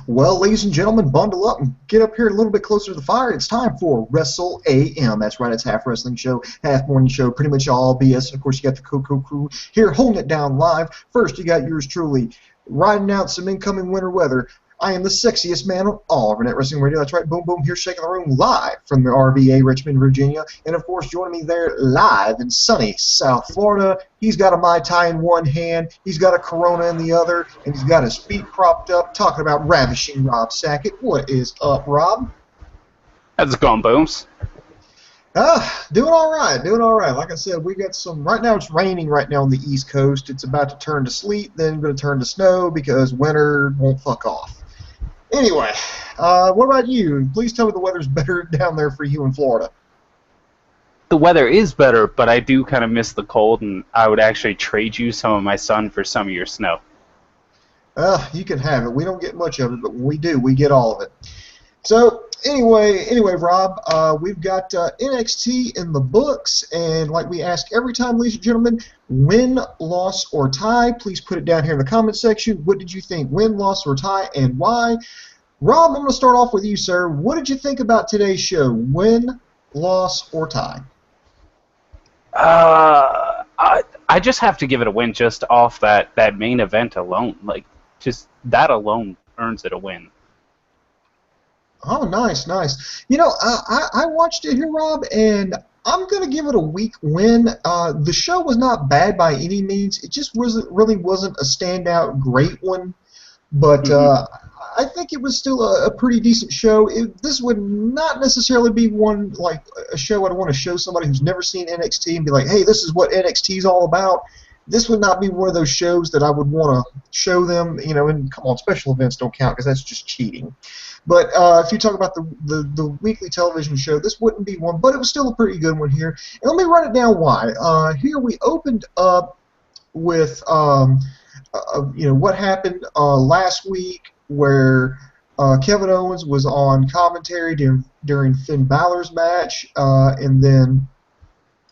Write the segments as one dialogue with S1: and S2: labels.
S1: Well, ladies and gentlemen, bundle up and get up here a little bit closer to the fire. It's time for Wrestle AM. That's right, it's half wrestling show, half morning show, pretty much all BS. And of course, you got the Coco crew here holding it down live. First, you got yours truly, riding out some incoming winter weather. I am the sexiest man on all of Internet Wrestling Radio. That's right, boom, boom, here shaking the room live from the RVA, Richmond, Virginia. And, of course, joining me there live in sunny South Florida, he's got a Mai Tai in one hand, he's got a Corona in the other, and he's got his feet propped up, talking about ravishing Rob Sackett. What is up, Rob?
S2: How's it going, Booms?
S1: Doing all right, doing all right. Like I said, we got some, right now it's raining right now on the East Coast. It's about to turn to sleet, then going to turn to snow because winter won't fuck off. Anyway, what about you? Please tell me the weather's better down there for you in Florida.
S2: The weather is better, but I do kind of miss the cold, and I would actually trade you some of my sun for some of your snow.
S1: You can have it. We don't get much of it, but when we do, we get all of it. So, anyway, Rob, we've got NXT in the books, and like we ask every time, ladies and gentlemen, win, loss, or tie, please put it down here in the comment section. What did you think? Win, loss, or tie, and why? Rob, I'm going to start off with you, sir. What did you think about today's show? Win, loss, or tie?
S2: I just have to give it a win just off that main event alone. Like, just that alone earns it a win.
S1: Oh, nice, nice. You know, I watched it here, Rob, and I'm going to give it a weak win. The show was not bad by any means. It just really wasn't a standout great one. But I think it was still a pretty decent show. This would not necessarily be one, like, a show I'd want to show somebody who's never seen NXT and be like, hey, this is what NXT is all about. This would not be one of those shows that I would want to show them, you know, and come on, special events don't count because that's just cheating. But if you talk about the weekly television show, this wouldn't be one, but it was still a pretty good one here. And let me run it down why. Here we opened up with you know, what happened last week where Kevin Owens was on commentary during Finn Balor's match, and then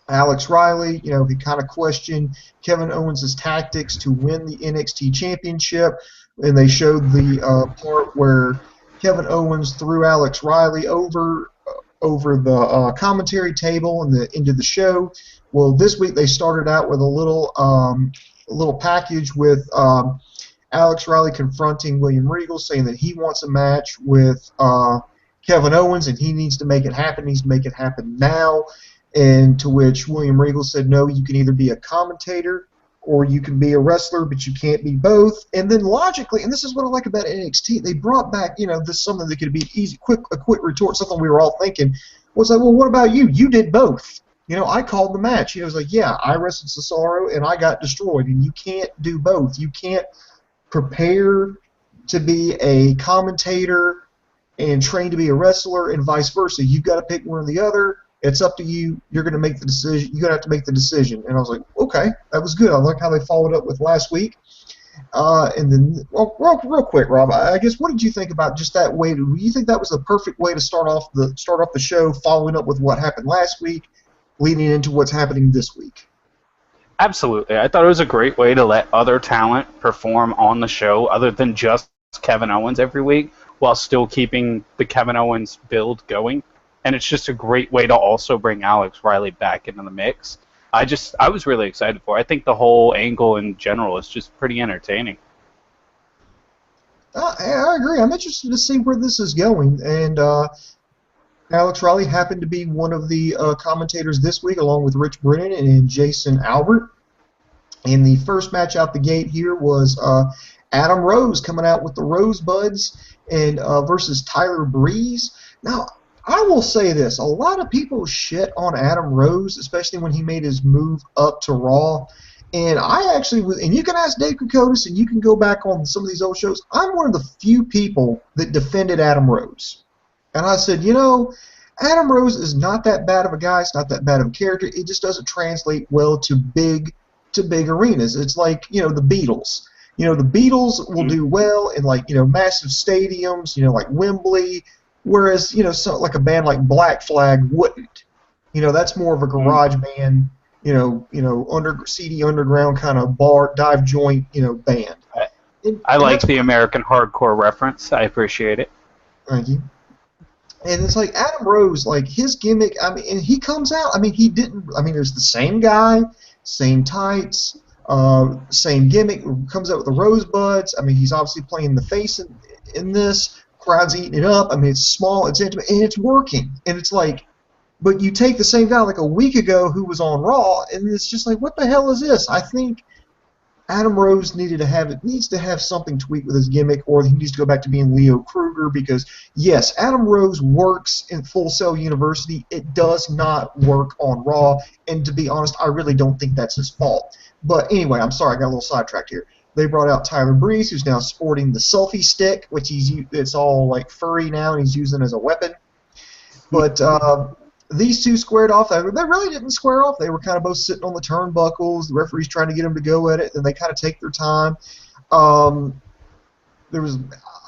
S1: Alex Riley, you know, he kind of questioned Kevin Owens' tactics to win the NXT Championship, and they showed the part where Kevin Owens threw Alex Riley over the commentary table and into the show. Well, this week they started out with a little package with Alex Riley confronting William Regal, saying that he wants a match with Kevin Owens and he needs to make it happen. He needs to make it happen now. And to which William Regal said, no, you can either be a commentator or you can be a wrestler, but you can't be both. And then logically, and this is what I like about NXT, they brought back, you know, this something that could be easy, a quick retort, something we were all thinking. Was like, well, what about you? You did both. You know, I called the match. He was like, yeah, I wrestled Cesaro and I got destroyed. And you can't do both. You can't prepare to be a commentator and train to be a wrestler and vice versa. You've got to pick one or the other. It's up to you. You're going to make the decision. You're going to have to make the decision. And I was like, okay, that was good. I like how they followed up with last week. And then, well, real quick, Rob, I guess, what did you think about just that way? Do you think that was the perfect way to start off the show, following up with what happened last week, leading into what's happening this week?
S2: Absolutely. I thought it was a great way to let other talent perform on the show other than just Kevin Owens every week while still keeping the Kevin Owens build going. And it's just a great way to also bring Alex Riley back into the mix. I was really excited for it. I think the whole angle in general is just pretty entertaining.
S1: I agree. I'm interested to see where this is going. And Alex Riley happened to be one of the commentators this week, along with Rich Brennan and Jason Albert. And the first match out the gate here was Adam Rose coming out with the Rosebuds and versus Tyler Breeze. Now, I will say this. A lot of people shit on Adam Rose, especially when he made his move up to Raw. And I actually was, and you can ask Dave Kokotis, and you can go back on some of these old shows. I'm one of the few people that defended Adam Rose. And I said, you know, Adam Rose is not that bad of a guy. It's not that bad of a character. It just doesn't translate well to big arenas. It's like, you know, the Beatles. You know, the Beatles will do well in, like, you know, massive stadiums, you know, like Wembley, whereas, you know, like a band like Black Flag wouldn't. You know, that's more of a garage band, seedy underground kind of bar dive joint, you know, band.
S2: I
S1: and
S2: like
S1: that's
S2: the American hardcore reference. I appreciate it.
S1: thank you. And it's like Adam Rose, like his gimmick. I mean, and he comes out. I mean, he didn't. I mean, there's the same guy, same tights, same gimmick. Comes out with the rosebuds. I mean, he's obviously playing the face in this. Crowd's eating it up. I mean, it's small, it's intimate, and it's working. And it's like, but you take the same guy like a week ago who was on Raw, and it's just like, what the hell is this? I think Adam Rose needs to have something tweaked with his gimmick, or he needs to go back to being Leo Kruger, because yes, Adam Rose works in Full Sail University. It does not work on Raw, and to be honest, I really don't think that's his fault. But anyway, I'm sorry, I got a little sidetracked here. They brought out Tyler Breeze, who's now sporting the selfie stick, which it's all like furry now, and he's using it as a weapon. But these two squared off. They really didn't square off. They were kind of both sitting on the turnbuckles. The referee's trying to get them to go at it, and they kind of take their time. There was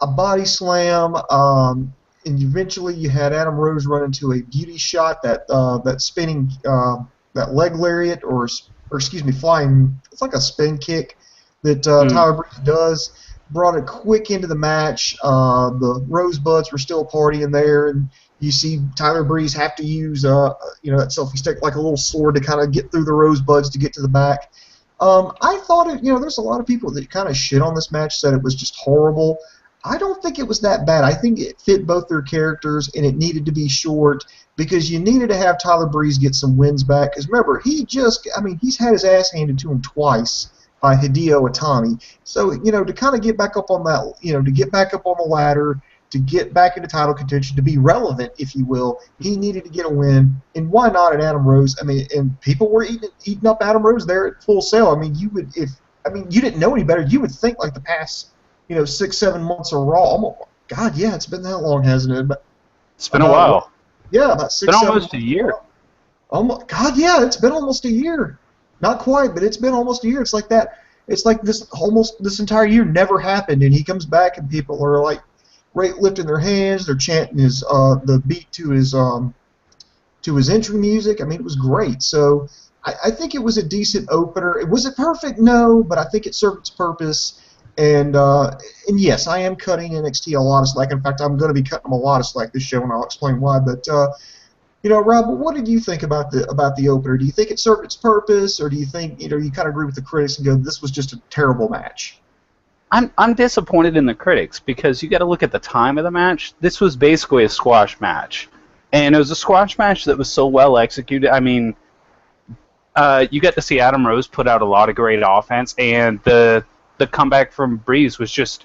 S1: a body slam, and eventually you had Adam Rose run into a beauty shot, that spinning, that leg lariat, or excuse me, flying. It's like a spin kick that Tyler Breeze does. Brought it quick into the match. The Rosebuds were still partying there, and you see Tyler Breeze have to use that selfie stick like a little sword to kind of get through the Rosebuds to get to the back. I thought there's a lot of people that kind of shit on this match, said it was just horrible. I don't think it was that bad. I think it fit both their characters, and it needed to be short because you needed to have Tyler Breeze get some wins back. Because remember, he's had his ass handed to him twice by Hideo Itami. So, to kind of get back up on that, to get back up on the ladder, to get back into title contention, to be relevant, if you will, he needed to get a win. And why not at Adam Rose? I mean, and people were eating up Adam Rose there at Full Sail. I mean, you didn't know any better. You would think like the past, 6-7 months of Raw. God, yeah, it's been that long, hasn't it? But,
S2: it's been a while.
S1: Yeah, about 6.
S2: It's been almost a year.
S1: God, yeah, it's been almost a year. Not quite, but it's been almost a year. It's like that. It's like this entire year never happened, and he comes back, and people are like, lifting their hands. They're chanting the beat to his entry music. I mean, it was great. So I think it was a decent opener. Was it perfect? No, but I think it served its purpose. And yes, I am cutting NXT a lot of slack. In fact, I'm going to be cutting them a lot of slack this show, and I'll explain why. But Rob, what did you think about the opener? Do you think it served its purpose, or do you think you kind of agree with the critics and go, this was just a terrible match?
S2: I'm disappointed in the critics because you got to look at the time of the match. This was basically a squash match, and it was a squash match that was so well executed. I mean, you got to see Adam Rose put out a lot of great offense, and the comeback from Breeze was just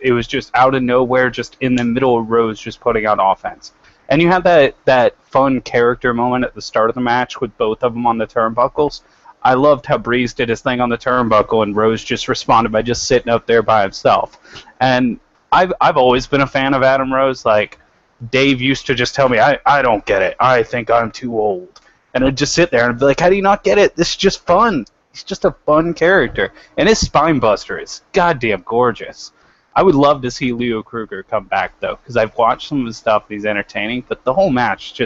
S2: out of nowhere, just in the middle of Rose just putting out offense. And you had that fun character moment at the start of the match with both of them on the turnbuckles. I loved how Breeze did his thing on the turnbuckle, and Rose just responded by just sitting up there by himself. And I've always been a fan of Adam Rose. Like, Dave used to just tell me, I don't get it. I think I'm too old. And I'd just sit there and be like, how do you not get it? This is just fun. He's just a fun character. And his spine buster is goddamn gorgeous. I would love to see Leo Kruger come back, though, because I've watched some of his stuff. He's entertaining. But the whole match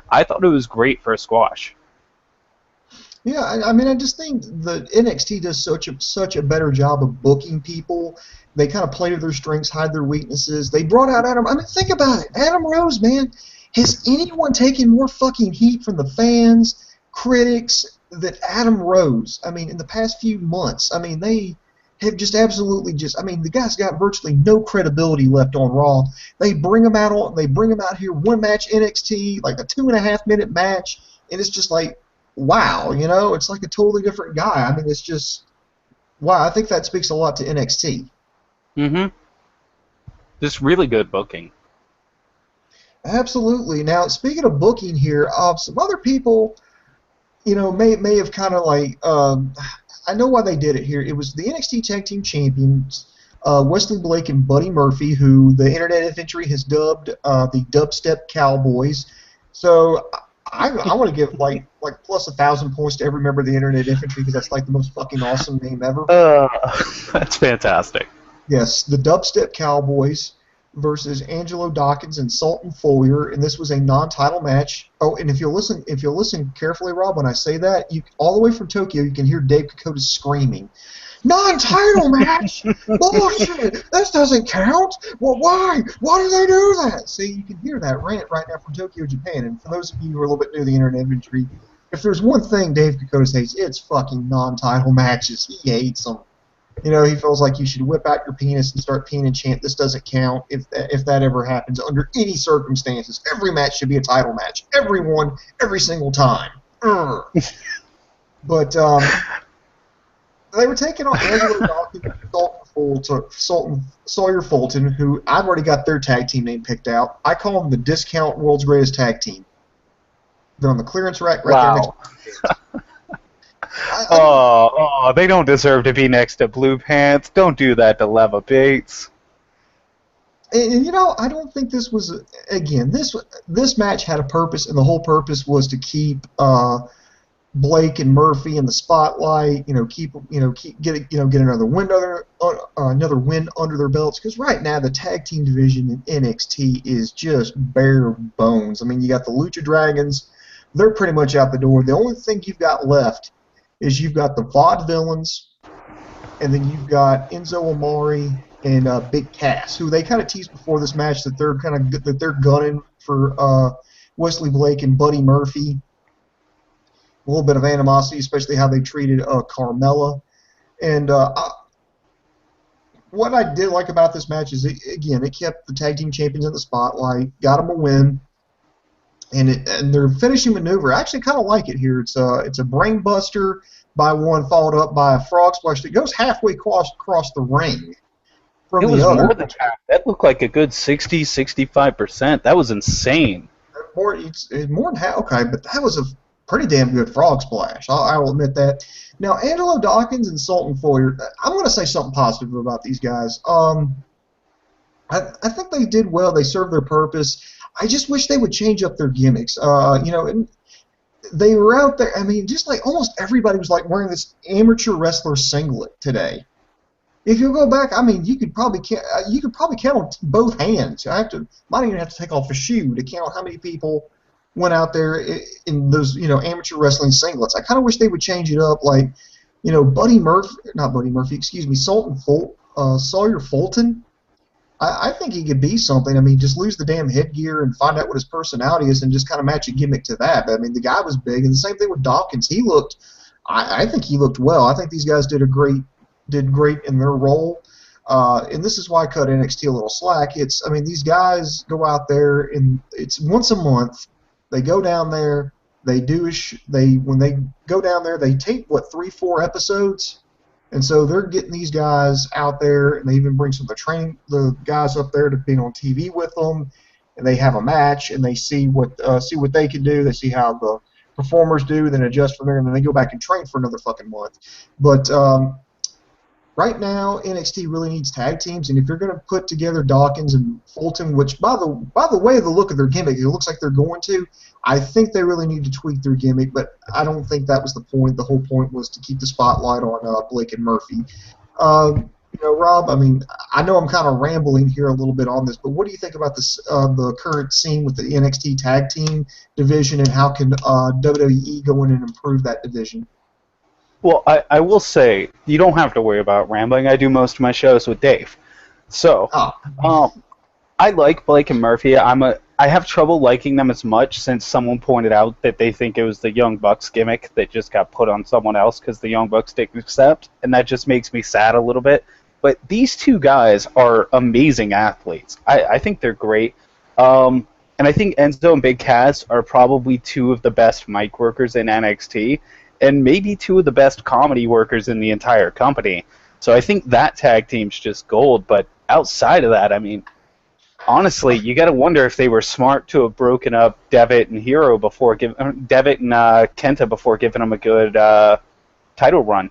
S2: I thought it was great for a squash.
S1: Yeah, I mean, I just think the NXT does such a better job of booking people. They kind of play to their strengths, hide their weaknesses. They brought out Adam. I mean, think about it. Adam Rose, man. Has anyone taken more fucking heat from the fans, critics, than Adam Rose? I mean, in the past few months. I mean, they have just absolutely I mean, the guy's got virtually no credibility left on Raw. They bring him out here, one match NXT, like a 2.5-minute match, and it's just like, wow, it's like a totally different guy. I mean, it's just, wow, I think that speaks a lot to NXT.
S2: Mm-hmm. Just really good booking.
S1: Absolutely. Now, speaking of booking here, some other people, may have kind of like, I know why they did it here. It was the NXT Tag Team Champions, Wesley Blake and Buddy Murphy, who the Internet Infantry has dubbed the Dubstep Cowboys. So I want to give like plus 1,000 points to every member of the Internet Infantry because that's like the most fucking awesome name ever.
S2: That's fantastic.
S1: Yes, the Dubstep Cowboys versus Angelo Dawkins and Sultan Foyer, and this was a non-title match. Oh, and if you'll listen carefully, Rob, when I say that, all the way from Tokyo, you can hear Dave Kokoda screaming. Non-title match? Bullshit! This doesn't count! Well, why? Why do they do that? See, you can hear that rant right now from Tokyo, Japan. And for those of you who are a little bit new to the internet industry, if there's one thing Dave Kokotis hates, it's fucking non-title matches. He hates them. You know, he feels like you should whip out your penis and start peeing and chant, "This doesn't count," if that ever happens, under any circumstances. Every match should be a title match. Everyone, every single time. But they were taking on Angelo Dawkins and Sawyer Fulton, who I've already got their tag team name picked out. I call them the Discount World's Greatest Tag Team. They're on the clearance rack right there next to
S2: they don't deserve to be next to Blue Pants. Don't do that to Leva Bates.
S1: And you know, I don't think this was, again, this match had a purpose, and the whole purpose was to keep Blake and Murphy in the spotlight. Get another win under their belts. Because right now the tag team division in NXT is just bare bones. I mean, you got the Lucha Dragons; they're pretty much out the door. The only thing you've got left is you've got the Vaudevillains, and then you've got Enzo Amore and Big Cass, who they kind of teased before this match that they're gunning for Wesley Blake and Buddy Murphy. A little bit of animosity, especially how they treated Carmella. And what I did like about this match is, it kept the tag team champions in the spotlight, got them a win. And their finishing maneuver, I actually kind of like it here. It's a brain buster by one, followed up by a frog splash that goes halfway across the ring from
S2: it was
S1: the other.
S2: More than half. That looked like a good 60-65%. That was insane.
S1: It's more than half. Okay, but that was a pretty damn good frog splash. I will admit that. Now, Angelo Dawkins and Sultan Foyer, I'm going to say something positive about these guys. I think they did well. They served their purpose. I just wish they would change up their gimmicks. And they were out there. I mean, just like almost everybody was like wearing this amateur wrestler singlet today. If you go back, I mean, you could probably count on both hands. Might even have to take off a shoe to count how many people went out there in those amateur wrestling singlets. I kind of wish they would change it up, like Sultan Sawyer Fulton. I think he could be something. I mean, just lose the damn headgear and find out what his personality is and just kind of match a gimmick to that. But, I mean, the guy was big. And the same thing with Dawkins. I think he looked well. I think these guys did great in their role. And this is why I cut NXT a little slack. These guys go out there, and it's once a month. They go down there. When they go down there, they tape, 3-4 episodes? And so they're getting these guys out there, and they even bring some of the guys up there to be on TV with them, and they have a match, and they see what they can do. They see how the performers do, then adjust from there, and then they go back and train for another fucking month. But right now, NXT really needs tag teams, and if you're going to put together Dawkins and Fulton, which by the way of the look of their gimmick, it looks like they're going to, I think they really need to tweak their gimmick, but I don't think that was the point. The whole point was to keep the spotlight on Blake and Murphy. Rob, I mean, I know I'm kind of rambling here a little bit on this, but what do you think about this, the current scene with the NXT tag team division, and how can WWE go in and improve that division?
S2: Well, I will say, you don't have to worry about rambling. I do most of my shows with Dave. So, I like Blake and Murphy. I have trouble liking them as much since someone pointed out that they think it was the Young Bucks gimmick that just got put on someone else because the Young Bucks didn't accept, and that just makes me sad a little bit. But these two guys are amazing athletes. I think they're great. And I think Enzo and Big Cass are probably two of the best mic workers in NXT, and maybe two of the best comedy workers in the entire company. So I think that tag team's just gold. But outside of that, I mean, honestly, you got to wonder if they were smart to have broken up Devitt and Devitt and Kenta before giving them a good title run.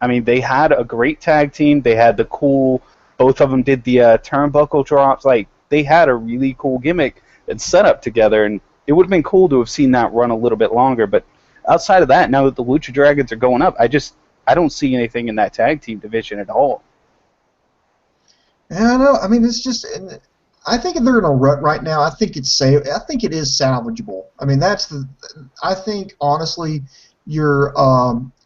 S2: I mean, they had a great tag team. They had the cool. Both of them did the turnbuckle drops. Like, they had a really cool gimmick and setup together, and it would have been cool to have seen that run a little bit longer. But outside of that, now that the Lucha Dragons are going up, I don't see anything in that tag team division at all.
S1: Yeah, I know. I mean, it's just. I think they're in a rut right now. I think it is salvageable. I mean, I think honestly, your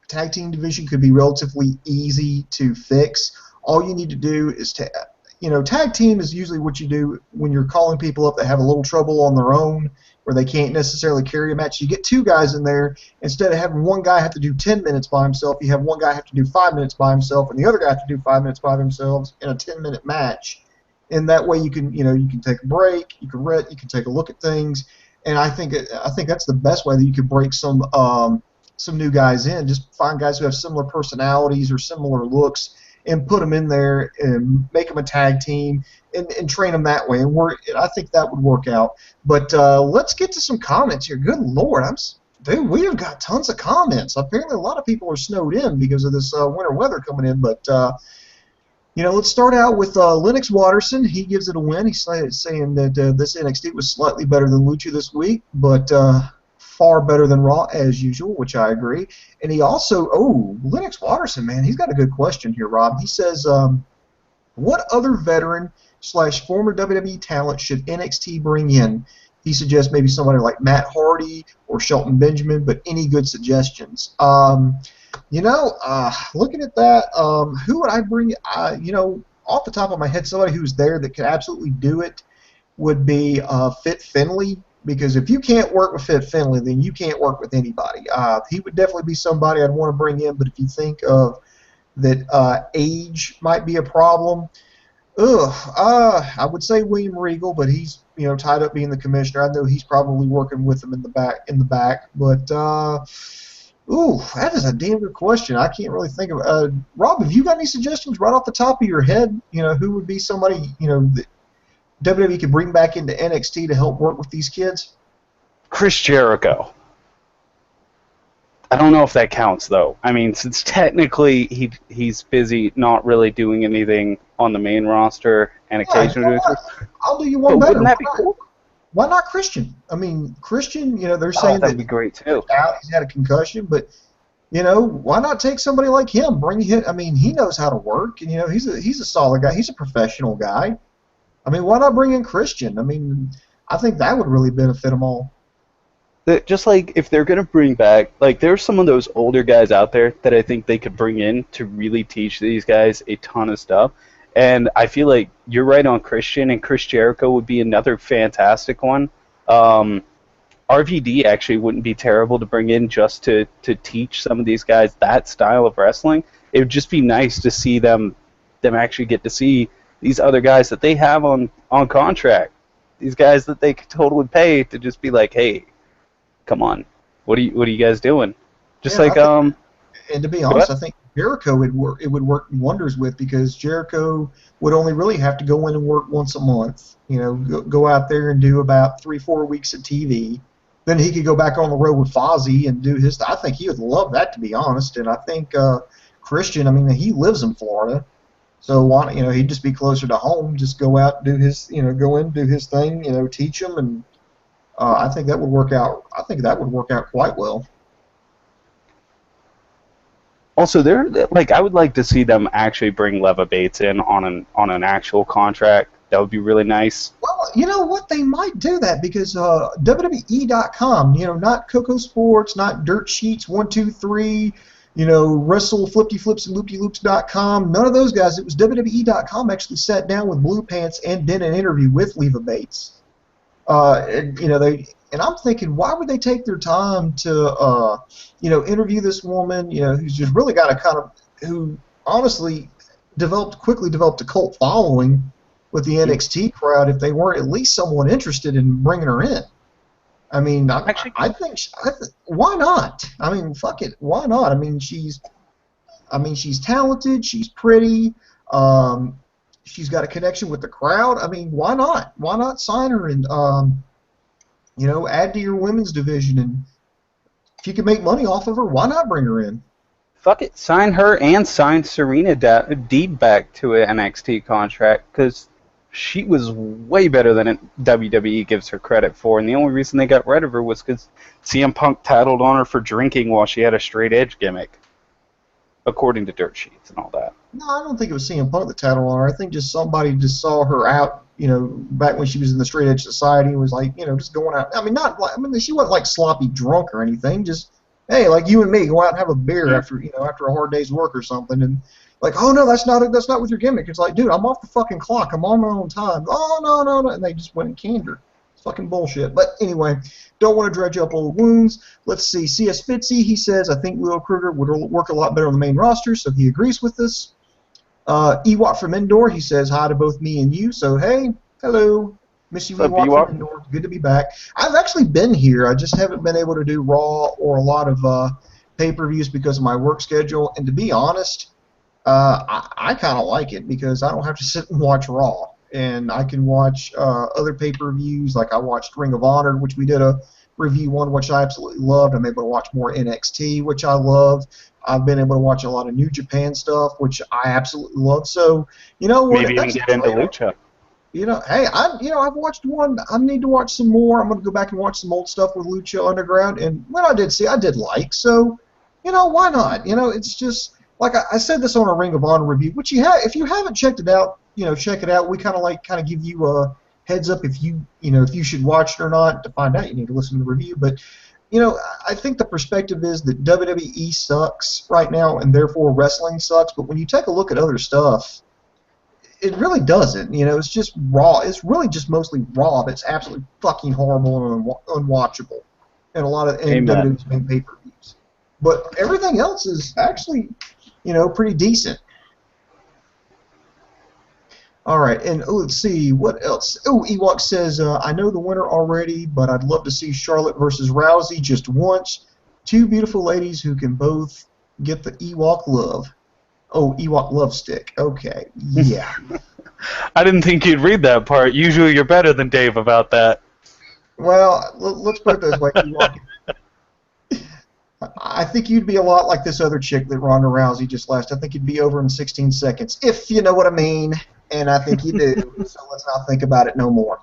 S1: tag team division could be relatively easy to fix. All you need to do is tag team is usually what you do when you're calling people up that have a little trouble on their own, where they can't necessarily carry a match. You get two guys in there. Instead of having one guy have to do 10 minutes by himself, you have one guy have to do 5 minutes by himself, and the other guy have to do 5 minutes by themselves in a 10-minute match. And that way you can take a break, you can take a look at things, and I think that's the best way that you could break some new guys in. Just find guys who have similar personalities or similar looks, and put them in there and make them a tag team and train them that way. And I think that would work out. But let's get to some comments here. Good Lord, dude, we have got tons of comments. Apparently, a lot of people are snowed in because of this winter weather coming in. But let's start out with Lennox Watterson. He gives it a win. He's saying that this NXT was slightly better than Lucha this week, but far better than Raw as usual, which I agree. And he also, Lennox Watterson, man, he's got a good question here, Rob. He says, what other veteran / former WWE talent should NXT bring in? He suggests maybe somebody like Matt Hardy or Shelton Benjamin, but any good suggestions? Looking at that, who would I bring? Off the top of my head, somebody who's there that could absolutely do it would be Fit Finlay. Because if you can't work with Fit Finlay, then you can't work with anybody. He would definitely be somebody I'd want to bring in, but if you think of that age might be a problem, I would say William Regal, but he's tied up being the commissioner. I know he's probably working with them in the back. But that is a damn good question. I can't really think of. Rob, have you got any suggestions right off the top of your head? Who would be somebody that WWE could bring back into NXT to help work with these kids?
S2: Chris Jericho. I don't know if that counts, though. I mean, since technically he's busy not really doing anything on the main roster and occasionally doing
S1: I'll do you one better.
S2: Wouldn't that be cool?
S1: Why not Christian? I mean, Christian, they're saying
S2: that'd be great, too.
S1: He's had a concussion, but, why not take somebody like him? Bring him. I mean, he knows how to work, and, he's a solid guy. He's a professional guy. I mean, why not bring in Christian? I mean, I think that would really benefit them all.
S2: Just like if they're going to bring back, there's some of those older guys out there that I think they could bring in to really teach these guys a ton of stuff. And I feel like you're right on Christian, and Chris Jericho would be another fantastic one. RVD actually wouldn't be terrible to bring in just to teach some of these guys that style of wrestling. It would just be nice to see them actually get to see these other guys that they have on contract, these guys that they could totally pay to just be like, hey, come on, what are you guys doing? Just and
S1: to be honest, I think Jericho would work wonders with, because Jericho would only really have to go in and work once a month. Go out there and do about 3-4 weeks of TV. Then he could go back on the road with Fozzy and do his. I think he would love that, to be honest. And I think Christian, I mean, he lives in Florida. So why, he'd just be closer to home. Just go out, do his, go in, do his thing, teach him, and I think that would work out. I think that would work out quite well.
S2: Also, I would like to see them actually bring Leva Bates in on an actual contract. That would be really nice.
S1: Well, you know what? They might do that, because WWE.com, not KocoSports, not Dirt Sheets 123. Wrestle Flippy Flips and LooptyLoops.com. None of those guys. It was WWE.com actually sat down with Blue Pants and did an interview with Leva Bates. And I'm thinking, why would they take their time to, interview this woman, who's just really got who honestly quickly developed a cult following with the NXT crowd, if they weren't at least someone interested in bringing her in. I mean, I think why not? I mean, fuck it, why not? I mean, she's talented, she's pretty, she's got a connection with the crowd. I mean, why not? Why not sign her and add to your women's division? And if you can make money off of her, why not bring her in?
S2: Fuck it, sign her and sign Serena Deeb back to an NXT contract, because she was way better than WWE gives her credit for, and the only reason they got rid of her was because CM Punk tattled on her for drinking while she had a straight edge gimmick, according to Dirt Sheets and all that.
S1: No, I don't think it was CM Punk that tattled on her. I think just somebody just saw her out, back when she was in the straight edge society, and was like, just going out. I mean, she wasn't like sloppy drunk or anything. Just hey, like you and me, go out and have a beer after after a hard day's work or something, and like, oh no, that's not with your gimmick. It's like, dude, I'm off the fucking clock. I'm on my own time. Oh no, no, no, and they just went in candor. It's fucking bullshit. But anyway, don't want to dredge up old wounds. Let's see. C.S. Fitzy, he says, I think Leo Kruger would work a lot better on the main roster, so he agrees with this. Ewok from Endor, he says hi to both me and you. So hey, hello. Miss you, Ewok from Endor. Good to be back. I've actually been here. I just haven't been able to do Raw or a lot of pay-per-views because of my work schedule. And to be honest, I kind of like it because I don't have to sit and watch Raw. And I can watch other pay-per-views. Like I watched Ring of Honor, which we did a review on, which I absolutely loved. I'm able to watch more NXT, which I love. I've been able to watch a lot of New Japan stuff, which I absolutely love. So, you know what?
S2: Maybe even get into Lucha.
S1: You know, hey, I've watched one. I need to watch some more. I'm going to go back and watch some old stuff with Lucha Underground. And what I did see, I did like. So, you know, why not? You know, it's just like I said this on a Ring of Honor review, which if you haven't checked it out, you know, check it out. We kind of give you a heads up if you should watch it or not. To find out, you need to listen to the review. But you know, I think the perspective is that WWE sucks right now, and therefore wrestling sucks. But when you take a look at other stuff, it really doesn't. You know, it's just Raw. It's really just mostly Raw that's absolutely fucking horrible and unwatchable. And a lot of WWE's main pay-per-views. But everything else is actually, you know, pretty decent. All right, and let's see, what else? Oh, Ewok says, I know the winner already, but I'd love to see Charlotte versus Rousey just once. Two beautiful ladies who can both get the Ewok love. Oh, Ewok love stick. Okay, yeah.
S2: I didn't think you'd read that part. Usually you're better than Dave about that.
S1: Well, let's put it this way, Ewok. I think you'd be a lot like this other chick that Ronda Rousey just left. I think you'd be over in 16 seconds, if you know what I mean. And I think you do, so let's not think about it no more.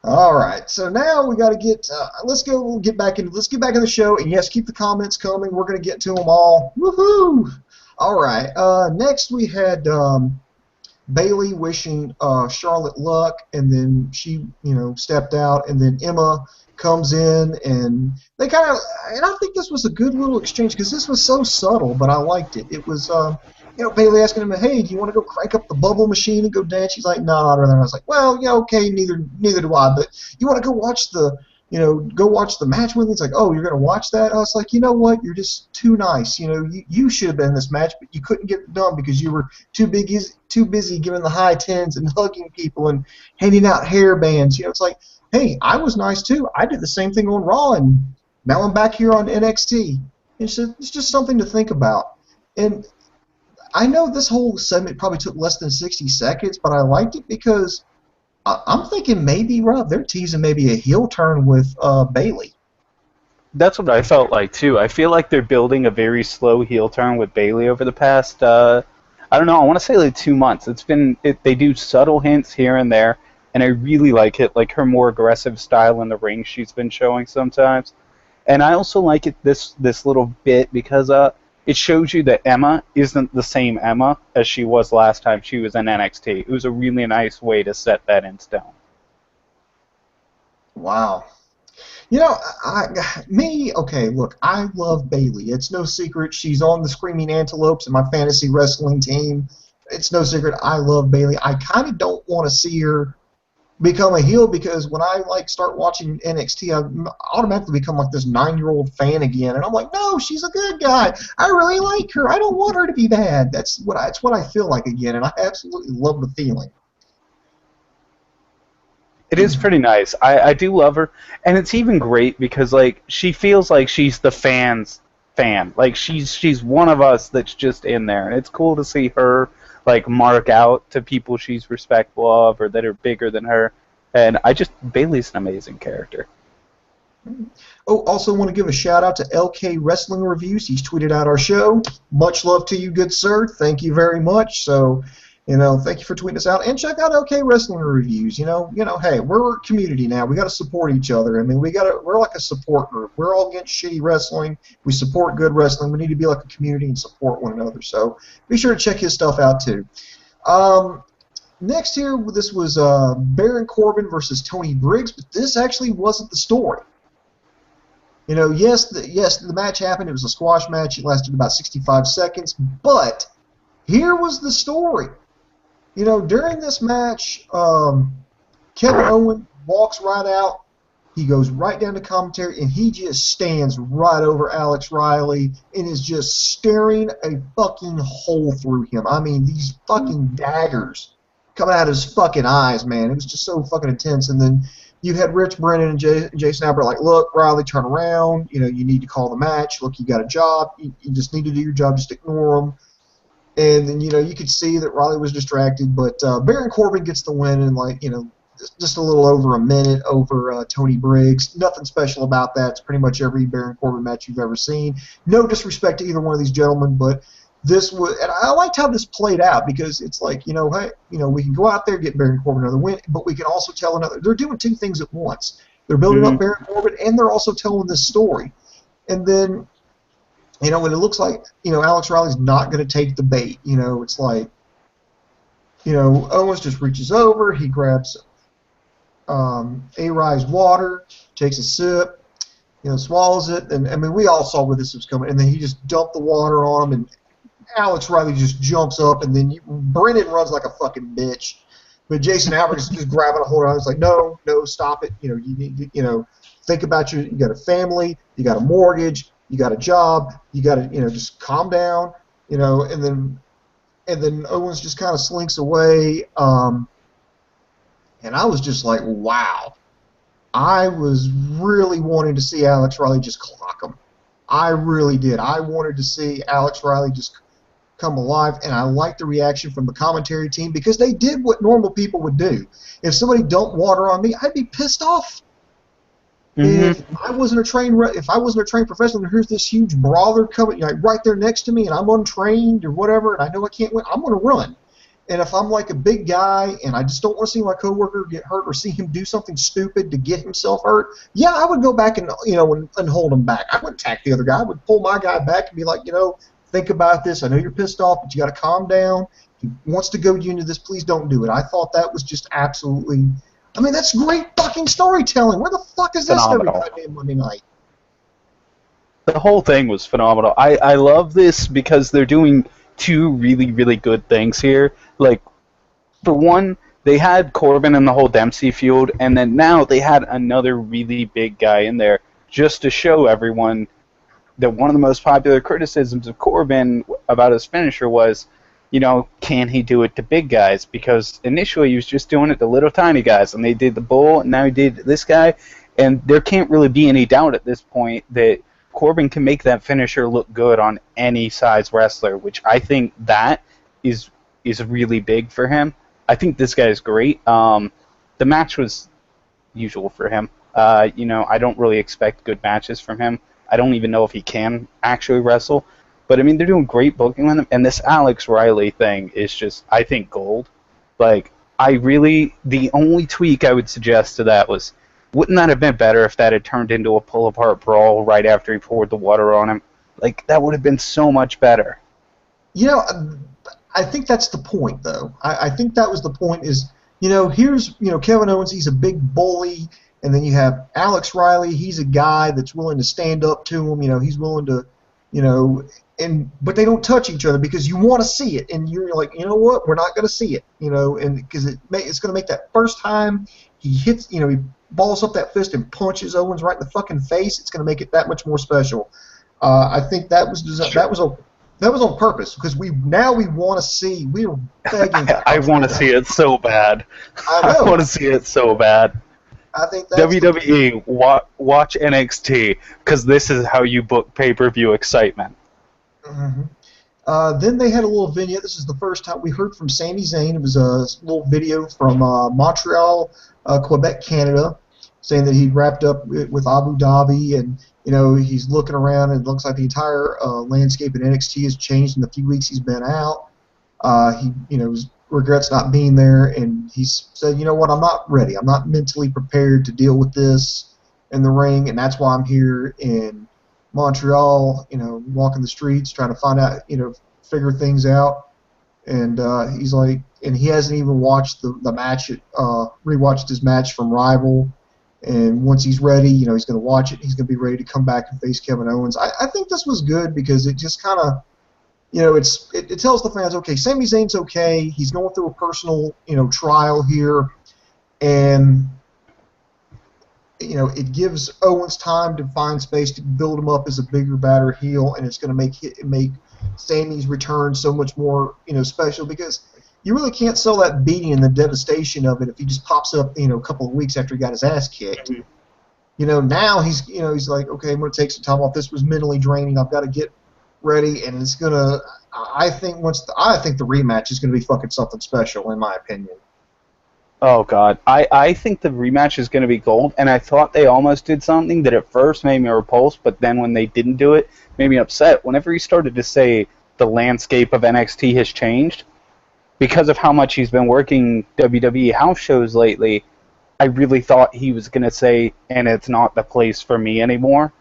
S1: All right, so now we got to get. Let's get back in the show, and yes, keep the comments coming. We're gonna get to them all. Woohoo! All right. Next we had Bayley wishing Charlotte luck, and then she, stepped out, and then Emma comes in, and they kind of. And I think this was a good little exchange because this was so subtle, but I liked it. It was. Bayley asking him, hey, do you want to go crank up the bubble machine and go dance? She's like, no, I'd rather. I was like, well, yeah, okay, neither do I. But you want to go watch the match with me? It's like, oh, you're going to watch that? I was like, you know what? You're just too nice. You should have been in this match, but you couldn't get it done because you were too busy giving the high tens and hugging people and handing out hair bands. It's like, hey, I was nice too. I did the same thing on Raw, and now I'm back here on NXT. It's just something to think about. And I know this whole segment probably took less than 60 seconds, but I liked it because I'm thinking maybe, Rob, they're teasing maybe a heel turn with Bayley.
S2: That's what I felt like, too. I feel like they're building a very slow heel turn with Bayley over the past, I don't know, I want to say like 2 months. They do subtle hints here and there, and I really like it, like her more aggressive style in the ring she's been showing sometimes. And I also like it, this little bit, because it shows you that Emma isn't the same Emma as she was last time she was in NXT. It was a really nice way to set that in stone.
S1: Wow. Okay, look, I love Bayley. It's no secret she's on the Screaming Antelopes in my fantasy wrestling team. It's no secret I love Bayley. I kind of don't want to see her become a heel because when I start watching NXT, I automatically become like this 9-year-old fan again, and I'm like, no, she's a good guy. I really like her. I don't want her to be bad. That's what I feel like again, and I absolutely love the feeling.
S2: It is pretty nice. I do love her, and it's even great because she feels like she's the fan's fan. Like she's one of us that's just in there, and it's cool to see her mark out to people she's respectful of or that are bigger than her. And Bayley's an amazing character.
S1: Oh, also want to give a shout out to LK Wrestling Reviews. He's tweeted out our show. Much love to you, good sir. Thank you very much. So, thank you for tweeting us out, and check out LK Wrestling Reviews. Hey, we're a community now. We got to support each other. I mean, we're like a support group. We're all against shitty wrestling. We support good wrestling. We need to be like a community and support one another. So be sure to check his stuff out too. Next here, this was Baron Corbin versus Tony Briggs, but this actually wasn't the story. Yes, the match happened. It was a squash match. It lasted about 65 seconds. But here was the story. During this match, Kevin Owens walks right out. He goes right down to commentary, and he just stands right over Alex Riley and is just staring a fucking hole through him. I mean, these fucking daggers coming out of his fucking eyes, man. It was just so fucking intense. And then you had Rich Brennan and Jason Albert like, look, Riley, turn around. You need to call the match. Look, you got a job. You just need to do your job. Just ignore him. And then, you could see that Riley was distracted. But Baron Corbin gets the win in, just a little over a minute over Tony Briggs. Nothing special about that. It's pretty much every Baron Corbin match you've ever seen. No disrespect to either one of these gentlemen, but this was, and I liked how this played out because it's like, hey, we can go out there, get Baron Corbin another win, but we can also tell another. They're doing two things at once. They're building up Baron Corbin, and they're also telling this story. And then, when it looks like, Alex Riley's not going to take the bait, it's like, Owens just reaches over, he grabs A-Rye's water, takes a sip, swallows it, and I mean we all saw where this was coming, and then he just dumped the water on him, and Alex Riley just jumps up, and then Brennan runs like a fucking bitch, but Jason Albert is just grabbing a hold on. It's like, no, stop it. You need to, think about you got a family, you got a mortgage, you got a job, you got to, just calm down, and then Owens just kind of slinks away. And I was just like, wow. I was really wanting to see Alex Riley just clock him. I really did. I wanted to see Alex Riley just come alive, and I liked the reaction from the commentary team because they did what normal people would do. If somebody dumped water on me, I'd be pissed off. If I wasn't a trained professional, and here's this huge brawler coming right there next to me, and I'm untrained or whatever, and I know I can't win, I'm going to run. And if I'm like a big guy and I just don't want to see my coworker get hurt or see him do something stupid to get himself hurt, yeah, I would go back and and hold him back. I wouldn't attack the other guy. I would pull my guy back and be like, think about this. I know you're pissed off, but you got to calm down. If he wants to goad you into this, please don't do it. I thought that was just absolutely. I mean, that's great fucking storytelling. Where the fuck is this every goddamn Monday night?
S2: The whole thing was phenomenal. I love this because they're doing two really, really good things here. Like, for one, they had Corbin and the whole Dempsey feud, and then now they had another really big guy in there just to show everyone that one of the most popular criticisms of Corbin about his finisher was, can he do it to big guys? Because initially he was just doing it to little tiny guys, and they did the bull, and now he did this guy, and there can't really be any doubt at this point that Corbin can make that finisher look good on any size wrestler, which I think that is really big for him. I think this guy is great. The match was usual for him. I don't really expect good matches from him. I don't even know if he can actually wrestle. But, I mean, they're doing great booking with him. And this Alex Riley thing is just, I think, gold. Like, the only tweak I would suggest to that was, wouldn't that have been better if that had turned into a pull-apart brawl right after he poured the water on him? Like, that would have been so much better.
S1: I think that's the point, though. I think that was the point is, here's, Kevin Owens, he's a big bully, and then you have Alex Riley, he's a guy that's willing to stand up to him, he's willing to, but they don't touch each other because you want to see it, and you're like, you know what, we're not going to see it, and because it's going to make that first time he hits, he balls up that fist and punches Owens right in the fucking face, it's going to make it that much more special. I think that was on purpose because we want to see. We're begging.
S2: I want to see it so bad. I want to see it so bad.
S1: I think that's
S2: WWE, watch NXT because this is how you book pay-per-view excitement.
S1: Then they had a little vignette. This is the first time we heard from Sami Zayn. It was a little video from Montreal, Quebec, Canada, saying that he'd wrapped up with Abu Dhabi, and he's looking around, and it looks like the entire landscape in NXT has changed in the few weeks he's been out. He regrets not being there, and he said, you know what, I'm not ready. I'm not mentally prepared to deal with this in the ring, and that's why I'm here in Montreal, walking the streets, trying to find out, figure things out. And he's like, and he hasn't even watched the match, rewatched his match from Rival. And once he's ready, he's going to watch it. He's going to be ready to come back and face Kevin Owens. I think this was good because it just kind of, it tells the fans, okay, Sami Zayn's okay. He's going through a personal, trial here. And, it gives Owens time to find space to build him up as a bigger, badder heel. And it's going to make Sami's return so much more, special because you really can't sell that beating and the devastation of it if he just pops up, a couple of weeks after he got his ass kicked. Now he's like, okay, I'm going to take some time off. This was mentally draining. I've got to get ready, and it's going to. I think the rematch is going to be fucking something special, in my opinion.
S2: Oh God, I think the rematch is going to be gold, and I thought they almost did something that at first made me repulsed, but then when they didn't do it, made me upset. Whenever he started to say the landscape of NXT has changed. Because of how much he's been working WWE house shows lately, I really thought he was going to say, and it's not the place for me anymore.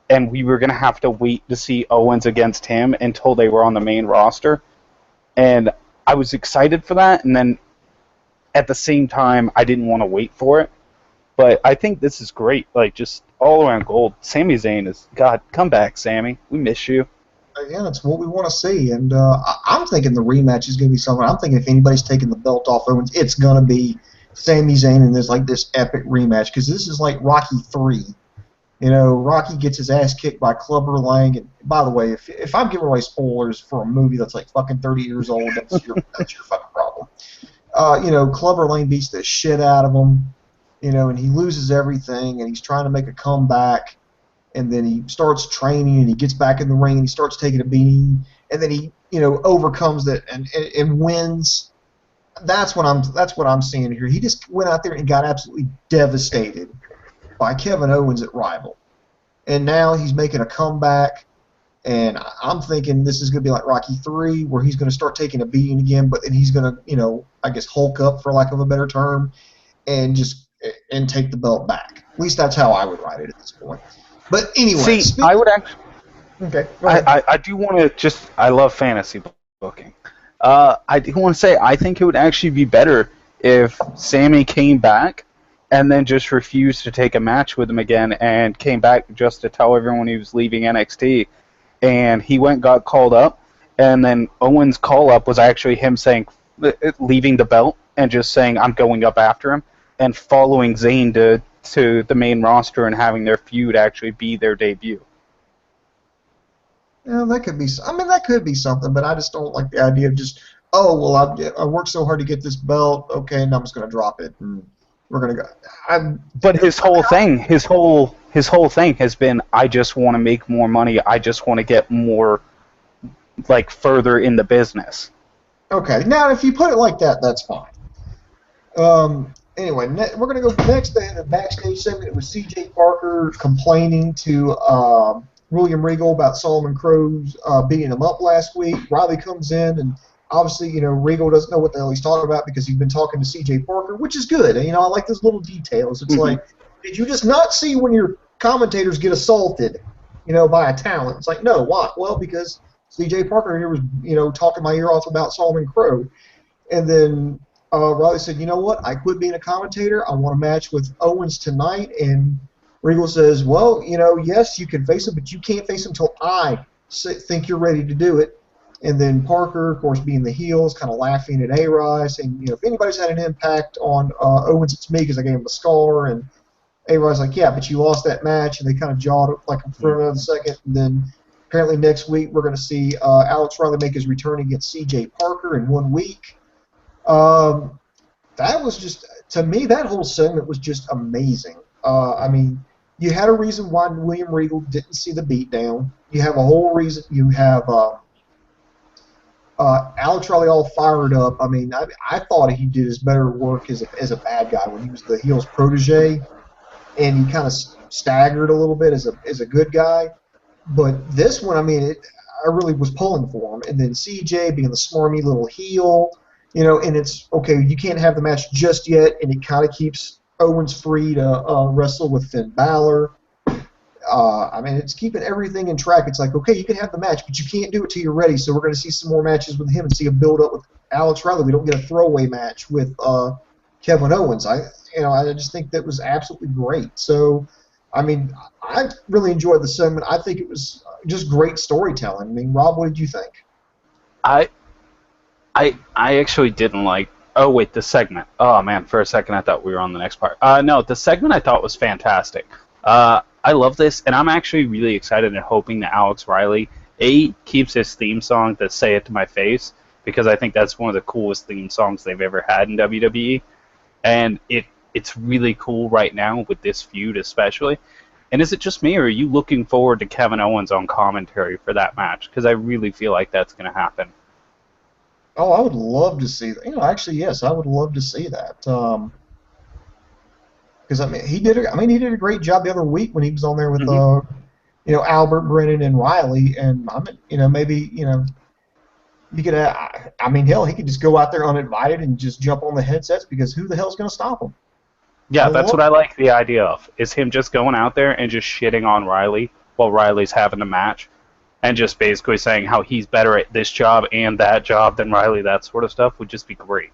S2: And we were going to have to wait to see Owens against him until they were on the main roster. And I was excited for that, and then at the same time, I didn't want to wait for it. But I think this is great. Like, just all around gold. Sami Zayn is, God, come back, Sami. We miss you.
S1: Again, it's what we want to see, and I'm thinking the rematch is going to be something. I'm thinking if anybody's taking the belt off Owens, it's going to be Sami Zayn, and there's like this epic rematch because this is like Rocky 3. Rocky gets his ass kicked by Clubber Lang. And by the way, if I'm giving away spoilers for a movie that's like fucking 30 years old, that's your fucking problem. Clubber Lang beats the shit out of him, and he loses everything, and he's trying to make a comeback. And then he starts training, and he gets back in the ring, and he starts taking a beating, and then he, overcomes that and wins. That's what I'm seeing here. He just went out there and got absolutely devastated by Kevin Owens at Rival, and now he's making a comeback. And I'm thinking this is going to be like Rocky 3, where he's going to start taking a beating again, but then he's going to, I guess, Hulk up, for lack of a better term, and take the belt back. At least that's how I would write it at this point. But anyway,
S2: I would actually.
S1: Okay.
S2: I do want to I love fantasy booking. I do want to say I think it would actually be better if Sami came back and then just refused to take a match with him again and came back just to tell everyone he was leaving NXT. And he got called up, and then Owens' call-up was actually him saying, leaving the belt and just saying, I'm going up after him, and following Zayn to the main roster and having their feud actually be their debut.
S1: Yeah, that could be. That could be something, but I just don't like the idea of just, I worked so hard to get this belt, okay, and I'm just going to drop it, and we're going to go.
S2: But his whole thing has been, I just want to make more money. I just want to get more, further in the business.
S1: Okay, now if you put it like that, that's fine. Anyway, we're going to go next. They had a backstage segment. It was C.J. Parker complaining to William Regal about Solomon Crow's beating him up last week. Riley comes in, and obviously, Regal doesn't know what the hell he's talking about because he's been talking to C.J. Parker, which is good. And, I like those little details. It's like, did you just not see when your commentators get assaulted, by a talent? It's like, no, why? Well, because C.J. Parker here was, talking my ear off about Solomon Crow. And then Riley said, you know what? I quit being a commentator. I want a match with Owens tonight. And Regal says, well, yes, you can face him, but you can't face him until I think you're ready to do it. And then Parker, of course, being the heel, is kind of laughing at A-Rod, saying, if anybody's had an impact on Owens, it's me because I gave him a scar. And A-Rod's like, yeah, but you lost that match. And they kind of jawed for another second. And then apparently next week we're going to see Alex Riley make his return against C.J. Parker in 1 week. That was just, to me, that whole segment was just amazing. You had a reason why William Regal didn't see the beatdown. You have a whole reason. You have Alex Riley all fired up. I thought he did his better work as a bad guy when he was the heel's protege, and he kind of staggered a little bit as a good guy. But this one, I really was pulling for him. And then CJ being the smarmy little heel, and it's, okay, you can't have the match just yet, and it kind of keeps Owens free to wrestle with Finn Balor. It's keeping everything in track. It's like, okay, you can have the match, but you can't do it till you're ready. So we're going to see some more matches with him and see a build-up with Alex Riley. We don't get a throwaway match with Kevin Owens. I just think that was absolutely great. So, I mean, I really enjoyed the segment. I think it was just great storytelling. I mean, Rob, what did you think?
S2: I I actually didn't like. Oh wait, the segment. Oh man, for a second I thought we were on the next part. No, the segment I thought was fantastic. I love this, and I'm actually really excited and hoping that Alex Riley keeps his theme song to "Say It to My Face" because I think that's one of the coolest theme songs they've ever had in WWE, and it's really cool right now with this feud especially. And is it just me, or are you looking forward to Kevin Owens on commentary for that match? Because I really feel like that's going to happen.
S1: Oh, I would love to see that. Actually, yes, I would love to see that. Because I mean, he did a great job the other week when he was on there with
S2: Hmm.
S1: Albert, Brennan, and Riley. And maybe you could. I mean, hell, he could just go out there uninvited and just jump on the headsets because who the hell's going to stop him? I
S2: Yeah,
S1: would
S2: that's
S1: love.
S2: what I like the idea of, is him just going out there and just shitting on Riley while Riley's having a match and just basically saying how he's better at this job and that job than Riley, that sort of stuff would just be great.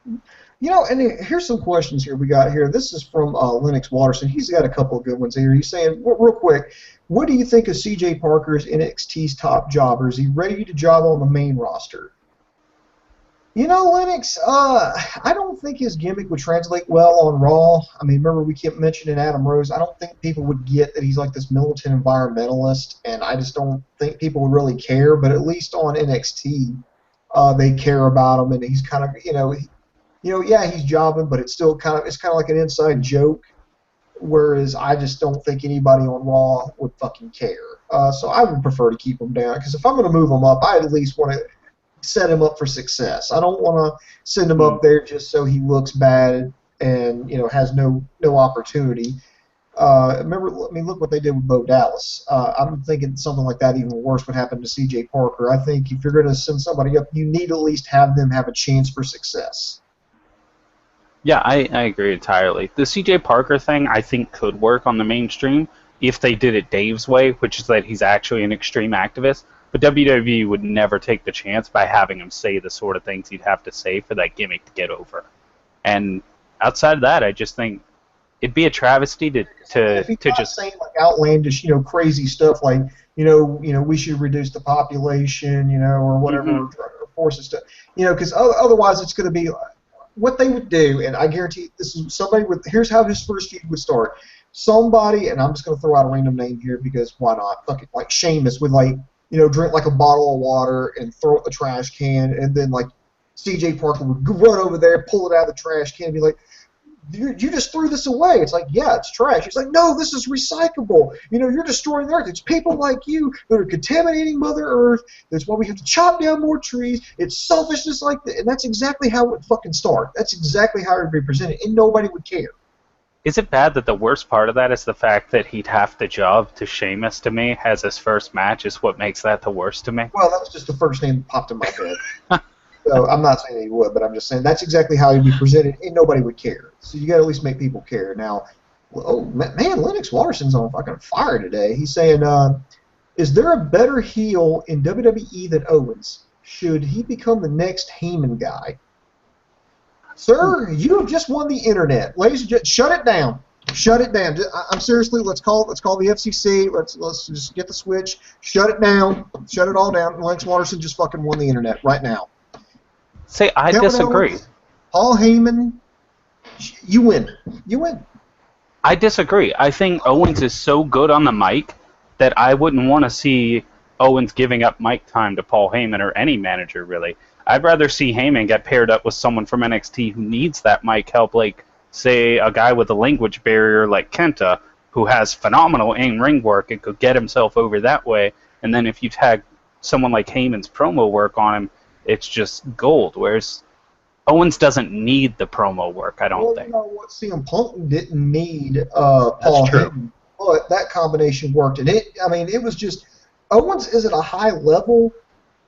S1: And here's some questions here we got here. This is from Lennox Watterson. He's got a couple of good ones here. He's saying, real quick, what do you think of C.J. Parker's NXT's top jobber? Is he ready to job on the main roster? Lennox, I don't think his gimmick would translate well on Raw. I mean, remember we kept mentioning Adam Rose. I don't think people would get that he's like this militant environmentalist, and I just don't think people would really care. But at least on NXT, they care about him, and he's kind of, yeah, he's jobbing, but it's kind of like an inside joke. Whereas I just don't think anybody on Raw would fucking care. So I would prefer to keep him down because if I'm going to move him up, I at least want to set him up for success. I don't want to send him
S2: Mm.
S1: up there just so he looks bad and has no opportunity. Remember, I mean, look what they did with Bo Dallas. I'm thinking something like that, even worse, would happen to C.J. Parker. I think if you're going to send somebody up, you need to at least have them have a chance for success.
S2: Yeah, I agree entirely. The CJ Parker thing, I think, could work on the mainstream if they did it Dave's way, which is that he's actually an extreme activist. But WWE would never take the chance by having him say the sort of things he'd have to say for that gimmick to get over. And outside of that, I just think it'd be a travesty to to
S1: If he's
S2: to
S1: not
S2: just.
S1: saying like outlandish, crazy stuff like we should reduce the population, or whatever,
S2: Hmm.
S1: or forces to, because otherwise it's going to be what they would do, and I guarantee this is somebody with. Here's how his first feud would start. Somebody, and I'm just going to throw out a random name here because why not? Fuck it, like Sheamus would drink like a bottle of water and throw it in the trash can, and then like C.J. Parker would run over there, pull it out of the trash can, and be like, you just threw this away. It's like, yeah, it's trash. He's like, no, this is recyclable. You're destroying the earth. It's people like you that are contaminating Mother Earth. That's why we have to chop down more trees. It's selfishness like that. And that's exactly how it would fucking start. That's exactly how it would be presented. And nobody would care.
S2: Is it bad that the worst part of that is the fact that he'd have to job to Sheamus to me as his first match is what makes that the worst to me?
S1: Well, that was just the first name that popped in my head. So I'm not saying that he would, but I'm just saying that's exactly how he'd be presented, and nobody would care. So you got to at least make people care. Now, oh man, Lennox Waterson's on fucking fire today. He's saying, is there a better heel in WWE than Owens? Should he become the next Heyman guy? Sir, you have just won the internet. Ladies and gentlemen, shut it down. Shut it down. I'm seriously. Let's call the FCC. Let's just get the switch. Shut it down. Shut it all down. Lennox Watterson just fucking won the internet right now.
S2: Say, I
S1: Kevin
S2: disagree.
S1: Owens, Paul Heyman, you win. You win.
S2: I disagree. I think Owens is so good on the mic that I wouldn't want to see Owens giving up mic time to Paul Heyman or any manager, really. I'd rather see Heyman get paired up with someone from NXT who needs that mic help, like, say, a guy with a language barrier like Kenta, who has phenomenal in-ring work and could get himself over that way. And then if you tag someone like Heyman's promo work on him, it's just gold. Whereas Owens doesn't need the promo work, I don't
S1: Well,
S2: think.
S1: what CM Punk didn't need
S2: That's
S1: Paul
S2: true.
S1: Heyman, but that combination worked, and it was just Owens is at a high level.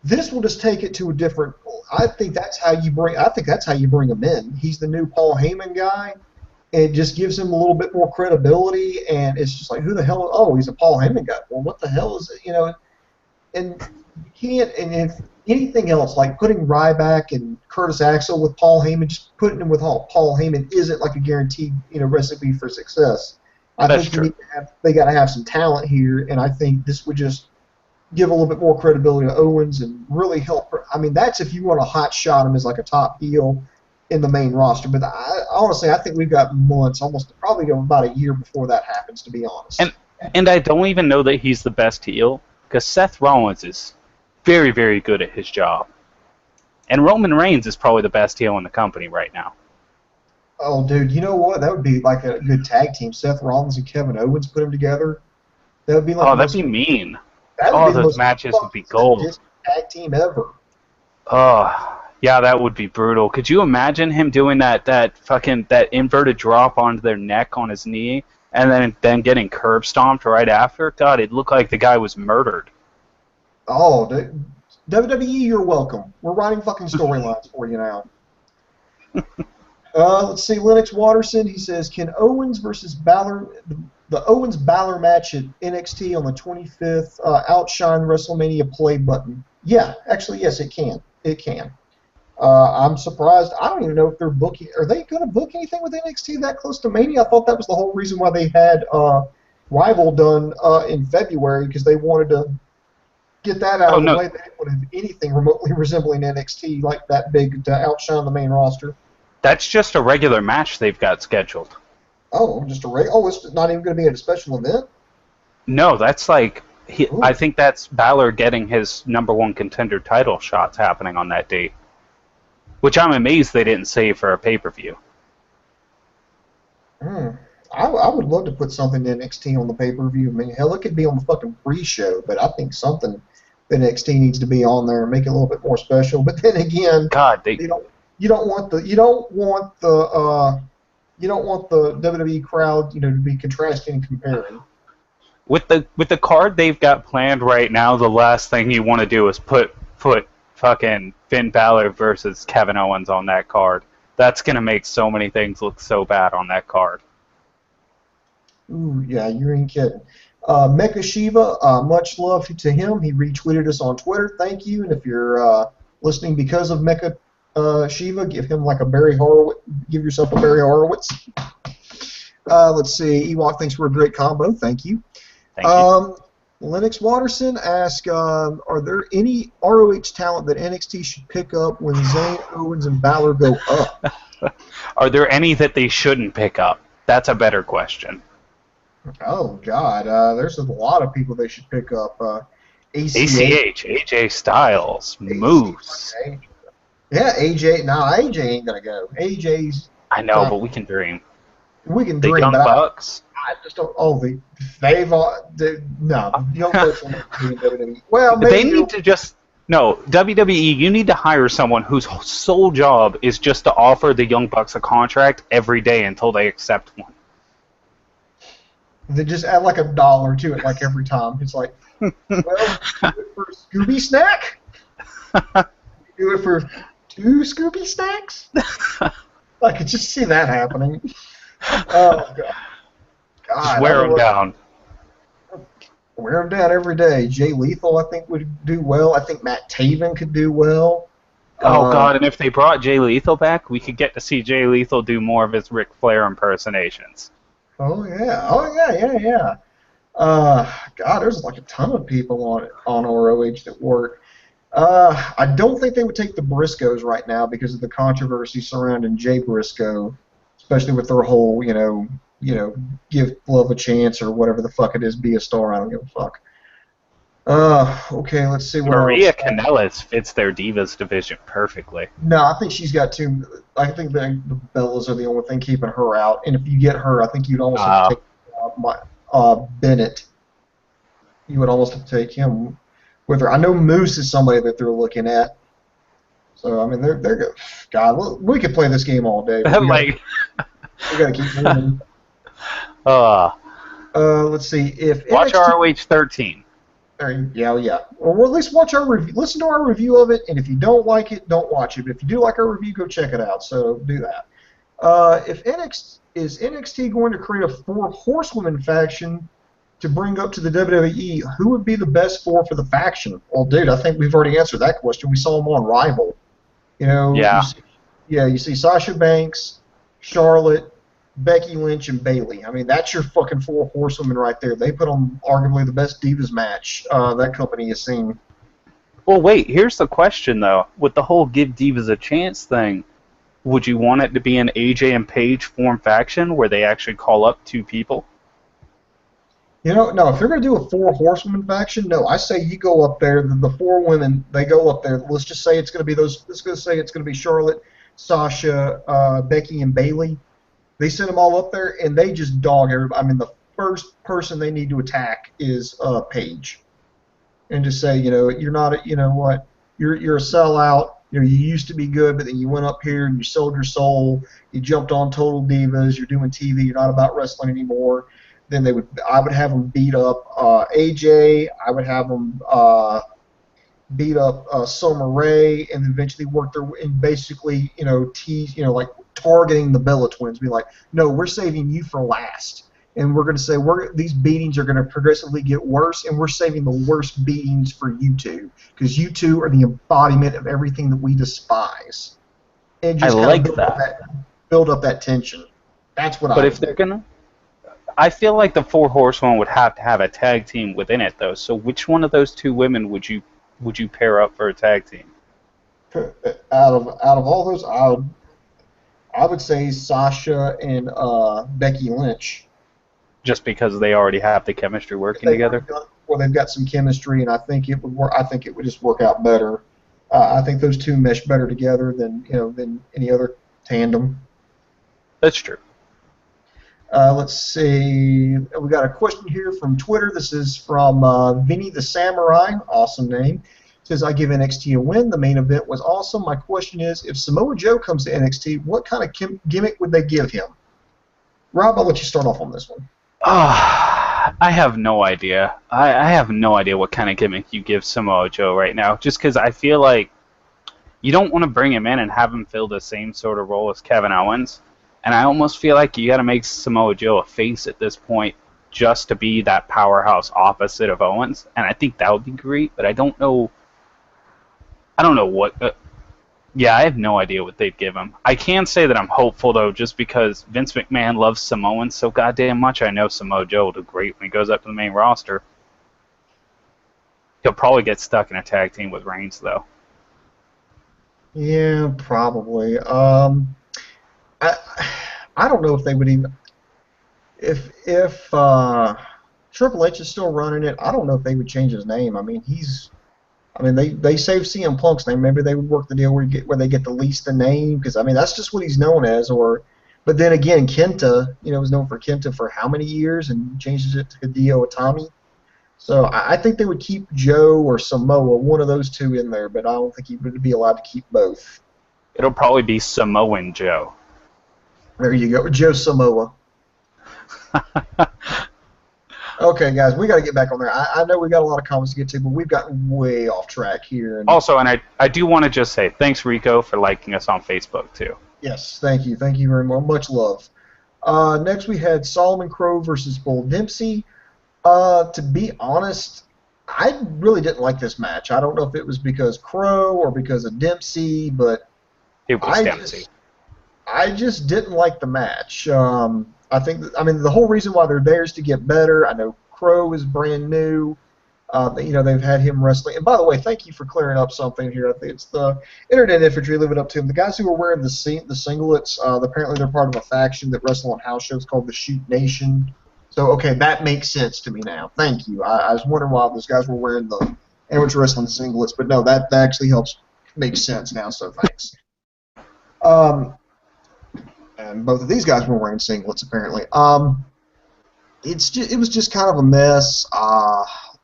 S1: This will just take it to a different. I think that's how you bring. I think that's how you bring him in. He's the new Paul Heyman guy. It just gives him a little bit more credibility, and it's just like, who the hell? Oh, he's a Paul Heyman guy. Well, what the hell is it? And you can't. And if anything else, like putting Ryback and Curtis Axel with Paul Heyman, just putting him with Paul Heyman isn't like a guaranteed, recipe for success. I
S2: That's
S1: think
S2: true.
S1: they got to have some talent here, and I think this would just give a little bit more credibility to Owens and really help. I mean, that's if you want to hot shot him as like a top heel in the main roster. But honestly, I think we've got months, almost probably about a year before that happens, to be honest.
S2: And I don't even know that he's the best heel, because Seth Rollins is very, very good at his job. And Roman Reigns is probably the best heel in the company right now.
S1: Oh, dude, you know what? That would be like a good tag team. Seth Rollins and Kevin Owens put them together. That would be like
S2: That'd be mean.
S1: That would be the
S2: Those
S1: most
S2: matches would be gold.
S1: tag team ever.
S2: Yeah, that would be brutal. Could you imagine him doing that inverted drop onto their neck on his knee, and then getting curb stomped right after? God, it looked like the guy was murdered.
S1: Oh, WWE, you're welcome. We're writing fucking storylines for you now. Let's see, Lennox Watterson, he says, can Owens versus Balor, the Owens-Balor match at NXT on the 25th outshine WrestleMania play button? Yeah, actually, yes, it can. It can. I'm surprised. I don't even know if they're booking. Are they going to book anything with NXT that close to Mania? I thought that was the whole reason why they had Rival done in February, because they wanted to get that out of the way. They didn't want to have anything remotely resembling NXT like that big to outshine the main roster.
S2: That's just a regular match they've got scheduled.
S1: Oh, just a regular? Oh, it's not even going to be at a special event?
S2: No, that's like... I think that's Balor getting his #1 contender title shots happening on that date. Which I'm amazed they didn't save for a pay-per-view.
S1: I would love to put something in NXT on the pay-per-view. I mean, hell, it could be on the fucking pre-show, but I think something that NXT needs to be on there and make it a little bit more special. But then again,
S2: God,
S1: you don't want the WWE crowd, to be contrasting and comparing.
S2: With the card they've got planned right now, the last thing you want to do is put fucking Finn Balor versus Kevin Owens on that card. That's gonna make so many things look so bad on that card.
S1: Ooh, yeah, you ain't kidding. Mecha Shiva, much love to him. He retweeted us on Twitter. Thank you. And if you're listening because of Mecha Shiva, give him like a Barry Horowitz. Give yourself a Barry Horowitz. Let's see. Ewok thinks we're a great combo. Thank you.
S2: Thank you.
S1: Lennox Watterson asks, are there any ROH talent that NXT should pick up when Zayn, Owens, and Balor go up?
S2: Are there any that they shouldn't pick up? That's a better question.
S1: Oh, God. There's a lot of people they should pick up. ACH,
S2: AJ Styles, Moose.
S1: Yeah, AJ. No, AJ ain't going to go. AJ's...
S2: I know, but we can dream.
S1: We can
S2: the
S1: dream.
S2: Young Bucks?
S1: I just don't... Oh, no. The Young Bucks will not be in WWE. Well, maybe...
S2: They need to just... No, WWE, you need to hire someone whose sole job is just to offer the Young Bucks a contract every day until they accept one.
S1: They just add like $1 to it, like every time. It's like, well, do it for a Scooby snack? Do it for 2 Scooby snacks? I could just see that happening. Oh, God.
S2: Just wear them down.
S1: Wear them down every day. Jay Lethal, I think, would do well. I think Matt Taven could do well.
S2: Oh, God, and if they brought Jay Lethal back, we could get to see Jay Lethal do more of his Ric Flair impersonations.
S1: Oh, yeah. God, there's like a ton of people on ROH that work. I don't think they would take the Briscoes right now because of the controversy surrounding Jay Briscoe, especially with their whole, give love a chance or whatever the fuck it is, be a star. I don't give a fuck. Okay, let's see what
S2: Maria
S1: else.
S2: Kanellis fits their Divas division perfectly.
S1: No, I think she's got too. I think the Bellas are the only thing keeping her out. And if you get her, I think you'd almost have to take Bennett. You would almost have to take him with her. I know Moose is somebody that they're looking at. So I mean, they're good. God, we could play this game all day. We gotta keep moving. Let's see if
S2: watch ROH 13.
S1: Yeah. Or at least watch our review. Listen to our review of it, and if you don't like it, don't watch it. But if you do like our review, go check it out. So do that. Is NXT going to create a 4 horsewomen faction to bring up to the WWE, who would be the best four for the faction? Well, dude, I think we've already answered that question. We saw them on Rival. You know,
S2: Yeah.
S1: you see Sasha Banks, Charlotte, Becky Lynch, and Bayley. I mean, that's your fucking four horsewomen right there. They put on arguably the best Divas match that company has seen.
S2: Well, wait, here's the question, though. With the whole give Divas a chance thing, would you want it to be an AJ and Paige form faction where they actually call up two people?
S1: You know, no, if you're going to do a four horsewomen faction, no, I say you go up there, the four women, they go up there. Let's just say it's going to be let's just say it's going to be Charlotte, Sasha, Becky, and Bayley. They send them all up there, and they just dog everybody. I mean, the first person they need to attack is Paige. And just say, you know, you're not, you know what, you're a sellout. You know, you used to be good, but then you went up here and you sold your soul. You jumped on Total Divas. You're doing TV. You're not about wrestling anymore. Then I would have them beat up AJ. I would have them beat up Summer Rae, and then eventually work their and basically, you know, tease, you know, like targeting the Bella Twins. Be like, no, we're saving you for last, and we're going to say these beatings are going to progressively get worse, and we're saving the worst beatings for you two because you two are the embodiment of everything that we despise. And just
S2: I
S1: kind
S2: like
S1: of build up that tension. That's what I.
S2: But if they're gonna, I feel like the Four Horsewomen would have to have a tag team within it, though. So which one of those two women would you pair up for a tag team?
S1: Out of all those, I would say Sasha and Becky Lynch.
S2: Just because they already have the chemistry working together.
S1: Well, they've got some chemistry, and I think it would work. I think it would just work out better. I think those two mesh better together than any other tandem.
S2: That's true.
S1: Let's see. We got a question here from Twitter. This is from Vinny the Samurai. Awesome name. Says, I give NXT a win. The main event was awesome. My question is, if Samoa Joe comes to NXT, what kind of gimmick would they give him? Rob, I'll let you start off on this one.
S2: I have no idea. I have no idea what kind of gimmick you give Samoa Joe right now, just because I feel like you don't want to bring him in and have him fill the same sort of role as Kevin Owens. And I almost feel like you got to make Samoa Joe a face at this point just to be that powerhouse opposite of Owens. And I think that would be great, but I don't know. I don't know what. Yeah, I have no idea what they'd give him. I can say that I'm hopeful, though, just because Vince McMahon loves Samoans so goddamn much. I know Samoa Joe will do great when he goes up to the main roster. He'll probably get stuck in a tag team with Reigns, though.
S1: Yeah, probably. I don't know if they would even if Triple H is still running it. I don't know if they would change his name. I mean, they saved CM Punk's name. Maybe they would work the deal where they get the least the name, because I mean that's just what he's known as. But then again, Kenta, was known for Kenta for how many years, and changes it to Hideo Itami. So I think they would keep Joe or Samoa, one of those two, in there, but I don't think he would be allowed to keep both.
S2: It'll probably be Samoan Joe.
S1: There you go, Joe Samoa. Okay, guys, we got to get back on there. I know we got a lot of comments to get to, but we've gotten way off track here.
S2: Also, and I do want to just say thanks, Rico, for liking us on Facebook, too.
S1: Yes, thank you. Thank you very much. Much love. Next, we had Solomon Crowe versus Bull Dempsey. To be honest, I really didn't like this match. I don't know if it was because Crowe or because of Dempsey, but
S2: it was Dempsey.
S1: I just didn't like the match. I think, the whole reason why they're there is to get better. I know Crowe is brand new. They've had him wrestling. And by the way, thank you for clearing up something here. I think it's the Internet Infantry living up to him. The guys who are wearing the singlets, apparently they're part of a faction that wrestle on house shows called the Shoot Nation. So, okay, that makes sense to me now. Thank you. I was wondering why those guys were wearing the amateur wrestling singlets, but no, that actually helps make sense now, so thanks. And both of these guys were wearing singlets, apparently. It was just kind of a mess.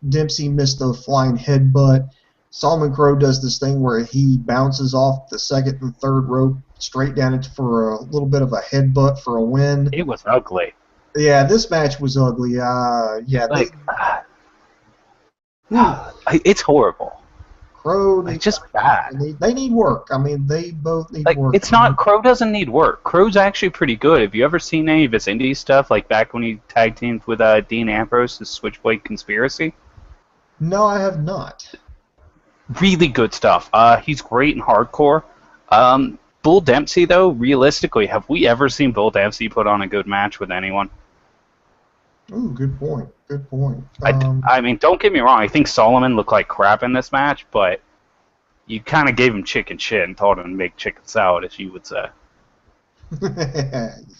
S1: Dempsey missed the flying headbutt. Solomon Crowe does this thing where he bounces off the second and third rope straight down for a little bit of a headbutt for a win.
S2: It was ugly.
S1: Yeah, this match was ugly.
S2: It's horrible.
S1: Crow,
S2: Like, just bad.
S1: they need work. I mean, they both need
S2: Like,
S1: work.
S2: it's not, Crow doesn't need work. Crow's actually pretty good. Have you ever seen any of his indie stuff, like back when he tag teamed with Dean Ambrose, the Switchblade Conspiracy?
S1: No, I have not.
S2: Really good stuff. He's great in hardcore. Bull Dempsey, though, realistically, have we ever seen Bull Dempsey put on a good match with anyone?
S1: Ooh, good point. Good point.
S2: I mean, don't get me wrong. I think Solomon looked like crap in this match, but you kind of gave him chicken shit and told him to make chicken salad, as you would say.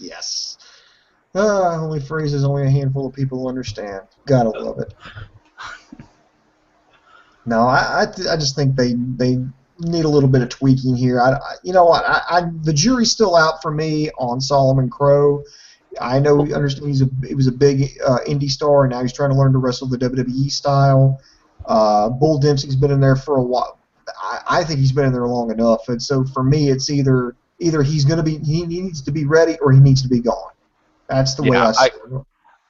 S1: Yes. Only phrases only a handful of people understand. Gotta love it. No, I just think they need a little bit of tweaking here. You know what? The jury's still out for me on Solomon Crow. I know, understand he was a big indie star, and now he's trying to learn to wrestle the WWE style. Bull Dempsey's been in there for a while. I think he's been in there long enough, and so for me, it's either he's going to be, he needs to be ready, or he needs to be gone. That's the way I see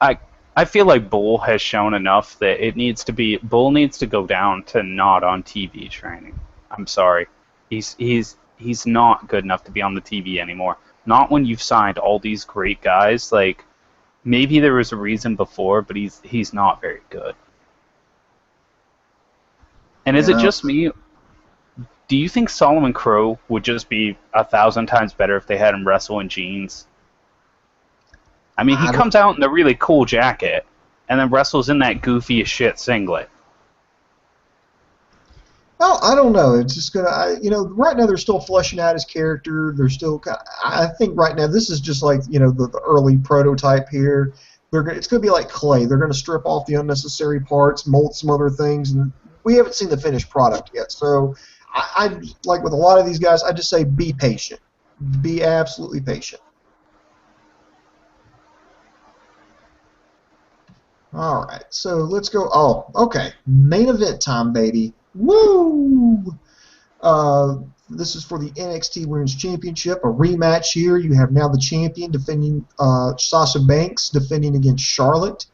S1: it.
S2: I feel like Bull has shown enough that Bull needs to go down to not on TV training. I'm sorry, he's not good enough to be on the TV anymore. Not when you've signed all these great guys. Like, maybe there was a reason before, but he's not very good. And is it just me? Do you think Solomon Crow would just be 1,000 times better if they had him wrestle in jeans? I mean, he comes out in a really cool jacket and then wrestles in that goofy as shit singlet.
S1: Well, I don't know. It's just gonna, right now they're still fleshing out his character. They're still, I think right now this is just like, the early prototype here. It's gonna be like clay. They're gonna strip off the unnecessary parts, mold some other things, and we haven't seen the finished product yet. So, I like with a lot of these guys, I just say be patient. Be absolutely patient. All right, so let's go. Oh, okay. Main event time, baby. Woo! This is for the NXT Women's Championship, a rematch here. You have now the champion defending Sasha Banks, defending against Charlotte.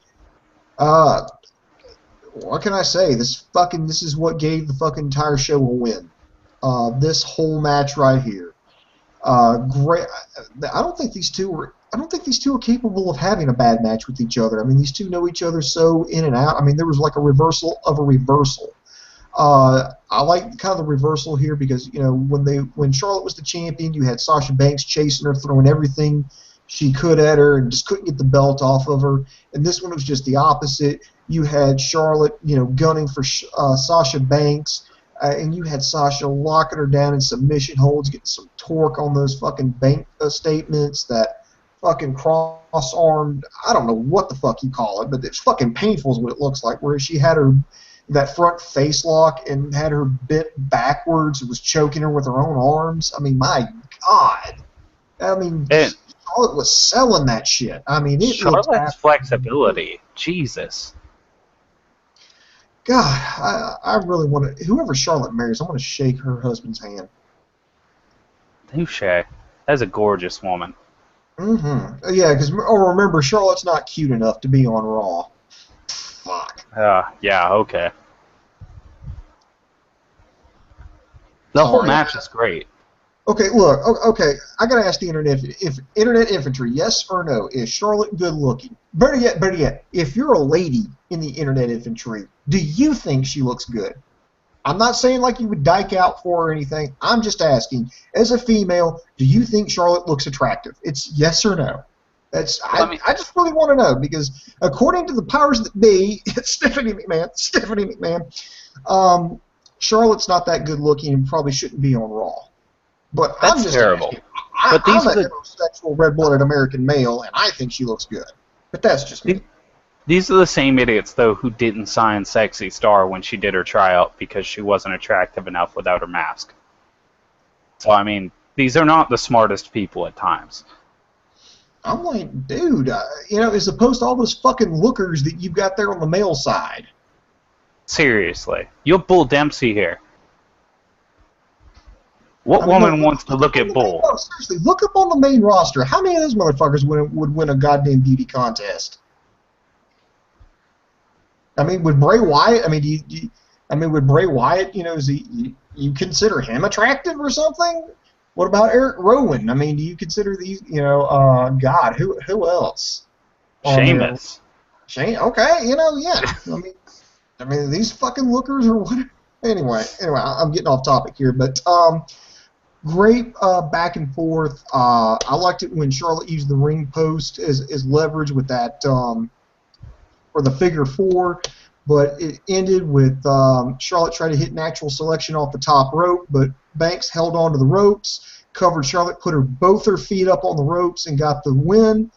S1: What can I say? This is what gave the fucking entire show a win. This whole match right here. Great. I don't think these two are capable of having a bad match with each other. I mean, these two know each other so in and out. I mean, there was like a reversal of a reversal. I like kind of the reversal here because when Charlotte was the champion, you had Sasha Banks chasing her, throwing everything she could at her, and just couldn't get the belt off of her. And this one was just the opposite. You had Charlotte, gunning for Sasha Banks. And you had Sasha locking her down in submission holds, getting some torque on those fucking bank statements, that fucking cross-armed, I don't know what the fuck you call it, but it's fucking painful is what it looks like, where she had that front face lock and had her bent backwards and was choking her with her own arms. I mean, my God. I mean, Charlotte was selling that shit. I mean,
S2: Charlotte's flexibility. Jesus.
S1: God, I really want to. Whoever Charlotte marries, I want to shake her husband's hand.
S2: Touche. That's a gorgeous woman.
S1: Mm-hmm. Yeah, because remember, Charlotte's not cute enough to be on Raw. Fuck.
S2: Yeah, okay. The whole match is great.
S1: Okay, look. Okay, I gotta ask the internet if internet infantry, yes or no, is Charlotte good looking? Better yet, if you're a lady in the internet infantry, do you think she looks good? I'm not saying like you would dike out for her or anything. I'm just asking, as a female, do you think Charlotte looks attractive? It's yes or no. I just really want to know, because according to the powers that be, Stephanie McMahon, Charlotte's not that good looking and probably shouldn't be on Raw. But
S2: that's
S1: I'm just
S2: terrible.
S1: I'm a heterosexual, red-blooded American male, and I think she looks good. But that's just me.
S2: These are the same idiots, though, who didn't sign Sexy Star when she did her tryout because she wasn't attractive enough without her mask. So, I mean, these are not the smartest people at times.
S1: I'm like, dude, as opposed to all those fucking lookers that you've got there on the male side.
S2: Seriously. You have Bull Dempsey here. What woman wants to look at Bull?
S1: No, seriously, look up on the main roster. How many of those motherfuckers would win a goddamn beauty contest? I mean, with Bray Wyatt, I mean, I mean, with Bray Wyatt, is you consider him attractive or something? What about Eric Rowan? I mean, do you consider these, God, who else on there?
S2: Sheamus.
S1: Shane, okay, yeah. I mean, these fucking lookers or what? Anyway, I'm getting off topic here, but great back and forth. I liked it when Charlotte used the ring post as leverage with that for the figure four, but it ended with Charlotte trying to hit natural selection off the top rope, but Banks held on to the ropes, covered Charlotte, put both her feet up on the ropes, and got the win.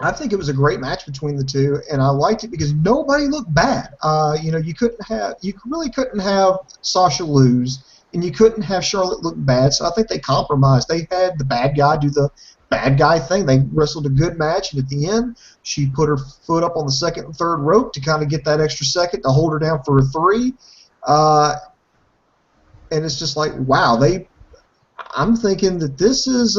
S1: I think it was a great match between the two, and I liked it because nobody looked bad. You really couldn't have Sasha lose, and you couldn't have Charlotte look bad. So I think they compromised. They had the bad guy do the bad guy thing. They wrestled a good match, and at the end, she put her foot up on the second and third rope to kind of get that extra second to hold her down for a 3. And it's just like, wow. I'm thinking that this is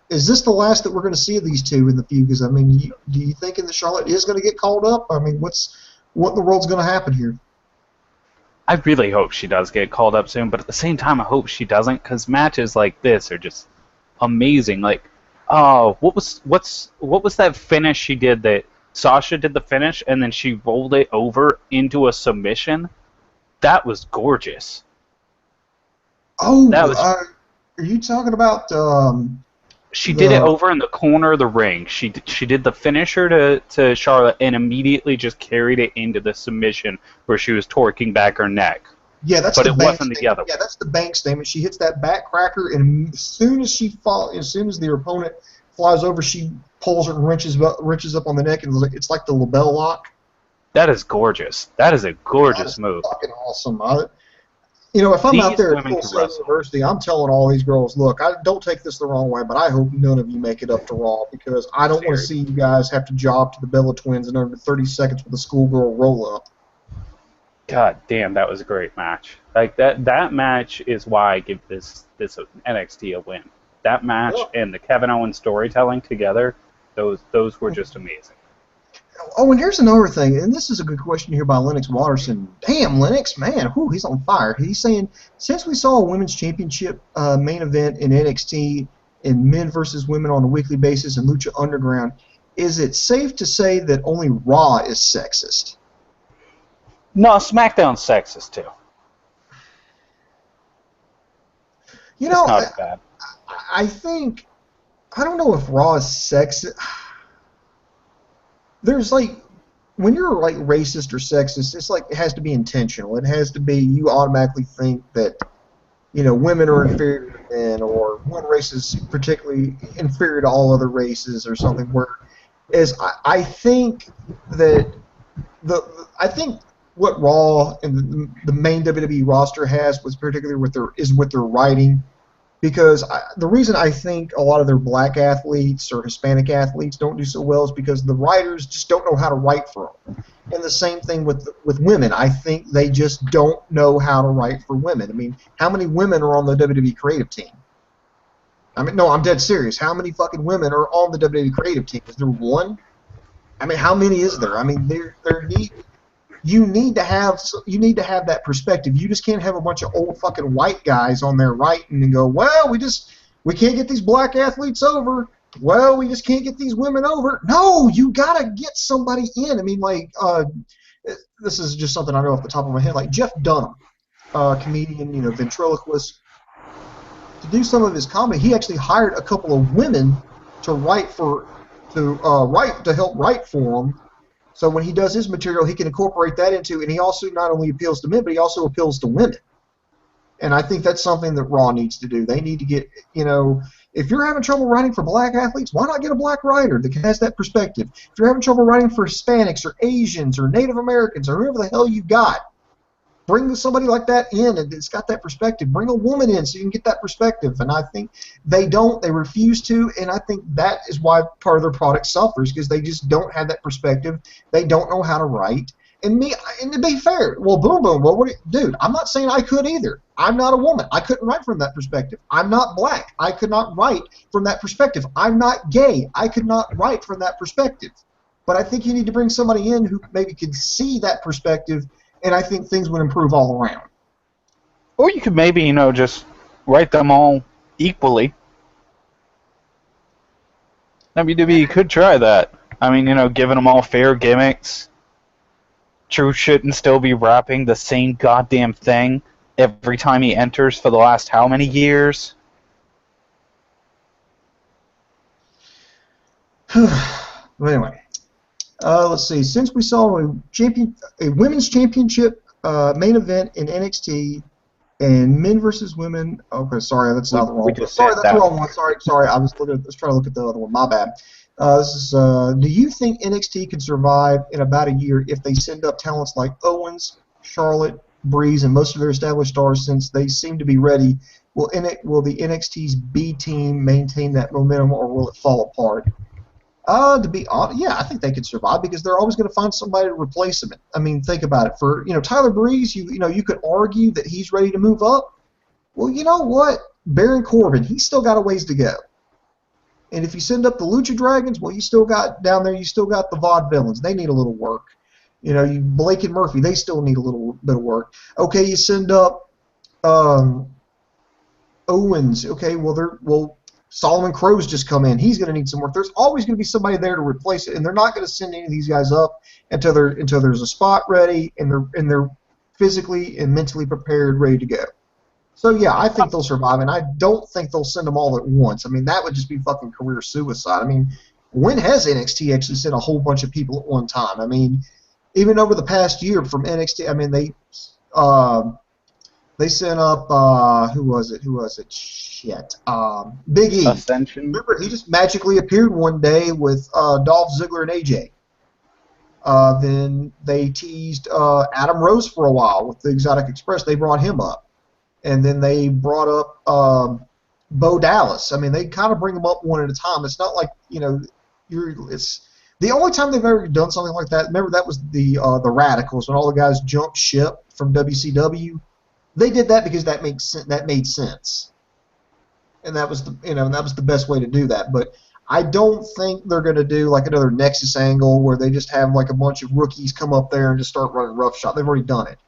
S1: this the last that we're going to see of these two in the feud? Because, I mean, do you think that Charlotte is going to get called up? I mean, what in the world's going to happen here?
S2: I really hope she does get called up soon, but at the same time, I hope she doesn't, because matches like this are just amazing. Like, what was that finish she did that Sasha did the finish and then she rolled it over into a submission? That was gorgeous.
S1: Oh, are you talking about?
S2: She did it over in the corner of the ring. She did the finisher to Charlotte and immediately just carried it into the submission where she was torquing back her neck.
S1: Yeah, that's
S2: but
S1: the
S2: it
S1: Banks
S2: wasn't the
S1: statement.
S2: other
S1: Yeah,
S2: one.
S1: that's the Banks statement. She hits that back cracker, and as soon as the opponent flies over, she pulls her and wrenches up on the neck, and it's like the label lock.
S2: That is gorgeous. That is a gorgeous move.
S1: Fucking awesome. If I'm out there at Full Sail University, I'm telling all these girls, look, I don't take this the wrong way, but I hope none of you make it up to Raw, because I don't want to see you guys have to job to the Bella Twins in under 30 seconds with a schoolgirl roll-up.
S2: God damn, that was a great match. Like that match is why I give this NXT a win. That match and the Kevin Owens storytelling together, those were just amazing.
S1: Oh, and here's another thing, and this is a good question here by Lennox Watterson. Damn, Lennox, man, he's on fire. He's saying, since we saw a women's championship main event in NXT in men versus women on a weekly basis in Lucha Underground, is it safe to say that only Raw is sexist?
S2: No, SmackDown's sexist too.
S1: It's not
S2: bad.
S1: I think, I don't know if Raw is sexist. There's when you're racist or sexist, it's it has to be intentional. It has to be, you automatically think that, women are inferior to men, or one race is particularly inferior to all other races or something. Whereas I think that I think what Raw and the main WWE roster has was particularly with their writing. Because the reason I think a lot of their black athletes or Hispanic athletes don't do so well is because the writers just don't know how to write for them. And the same thing with women. I think they just don't know how to write for women. I mean, how many women are on the WWE creative team? I mean, no, I'm dead serious. How many fucking women are on the WWE creative team? Is there one? I mean, how many is there? I mean, you need to have that perspective. You just can't have a bunch of old fucking white guys on there writing and go, well, we can't get these black athletes over. Well, we just can't get these women over. No, you gotta get somebody in. I mean, this is just something I know off the top of my head. Like Jeff Dunham, comedian, ventriloquist, to do some of his comedy, he actually hired a couple of women to help write for him. So when he does his material, he can incorporate that into, and he also not only appeals to men, but he also appeals to women. And I think that's something that Raw needs to do. They need to get, if you're having trouble writing for black athletes, why not get a black writer that has that perspective? If you're having trouble writing for Hispanics or Asians or Native Americans or whoever the hell you got, bring somebody like that in and it's got that perspective. Bring a woman in so you can get that perspective. And I think they refuse to, and I think that is why part of their product suffers, because they just don't have that perspective. They don't know how to write. And to be fair, well, boom, well, dude, I'm not saying I could either. I'm not a woman. I couldn't write from that perspective. I'm not black. I could not write from that perspective. I'm not gay. I could not write from that perspective. But I think you need to bring somebody in who maybe can see that perspective, and I think things would improve all around.
S2: Or you could maybe, just write them all equally. WWE could try that. I mean, giving them all fair gimmicks. Truth shouldn't still be rapping the same goddamn thing every time he enters for the last how many years?
S1: Anyway, let's see. Since we saw a women's championship main event in NXT and men versus women. Okay, sorry, that's not the wrong one. Sorry, that's the wrong one. Sorry. I was trying to look at the other one. My bad. This is. Do you think NXT can survive in about a year if they send up talents like Owens, Charlotte, Breeze, and most of their established stars, since they seem to be ready? Will the NXT's B team maintain that momentum, or will it fall apart? To be honest, yeah, I think they could survive because they're always going to find somebody to replace him. I mean, think about it. For Tyler Breeze, you could argue that he's ready to move up. Well, you know what? Baron Corbin, he's still got a ways to go. And if you send up the Lucha Dragons, well, you still got down there. You still got the Vaudevillains. They need a little work. Blake and Murphy, they still need a little bit of work. Okay, you send up Owens. Okay, well, Solomon Crow's just come in. He's going to need some work. There's always going to be somebody there to replace it, and they're not going to send any of these guys up until there's a spot ready and they're physically and mentally prepared, ready to go. So yeah, I think they'll survive, and I don't think they'll send them all at once. I mean, that would just be fucking career suicide. I mean, when has NXT actually sent a whole bunch of people at one time? I mean, even over the past year from NXT, I mean, they sent up who was it? Shit, Big E.
S2: Ascension.
S1: Remember, he just magically appeared one day with Dolph Ziggler and AJ. Then they teased Adam Rose for a while with the Exotic Express. They brought him up. And then they brought up Bo Dallas. I mean, they kind of bring them up one at a time. It's not like, it's the only time they've ever done something like that. Remember, that was the Radicals when all the guys jumped ship from WCW. They did that because that made sense. And that was the best way to do that. But I don't think they're going to do like another Nexus angle where they just have like a bunch of rookies come up there and just start running roughshod. They've already done it.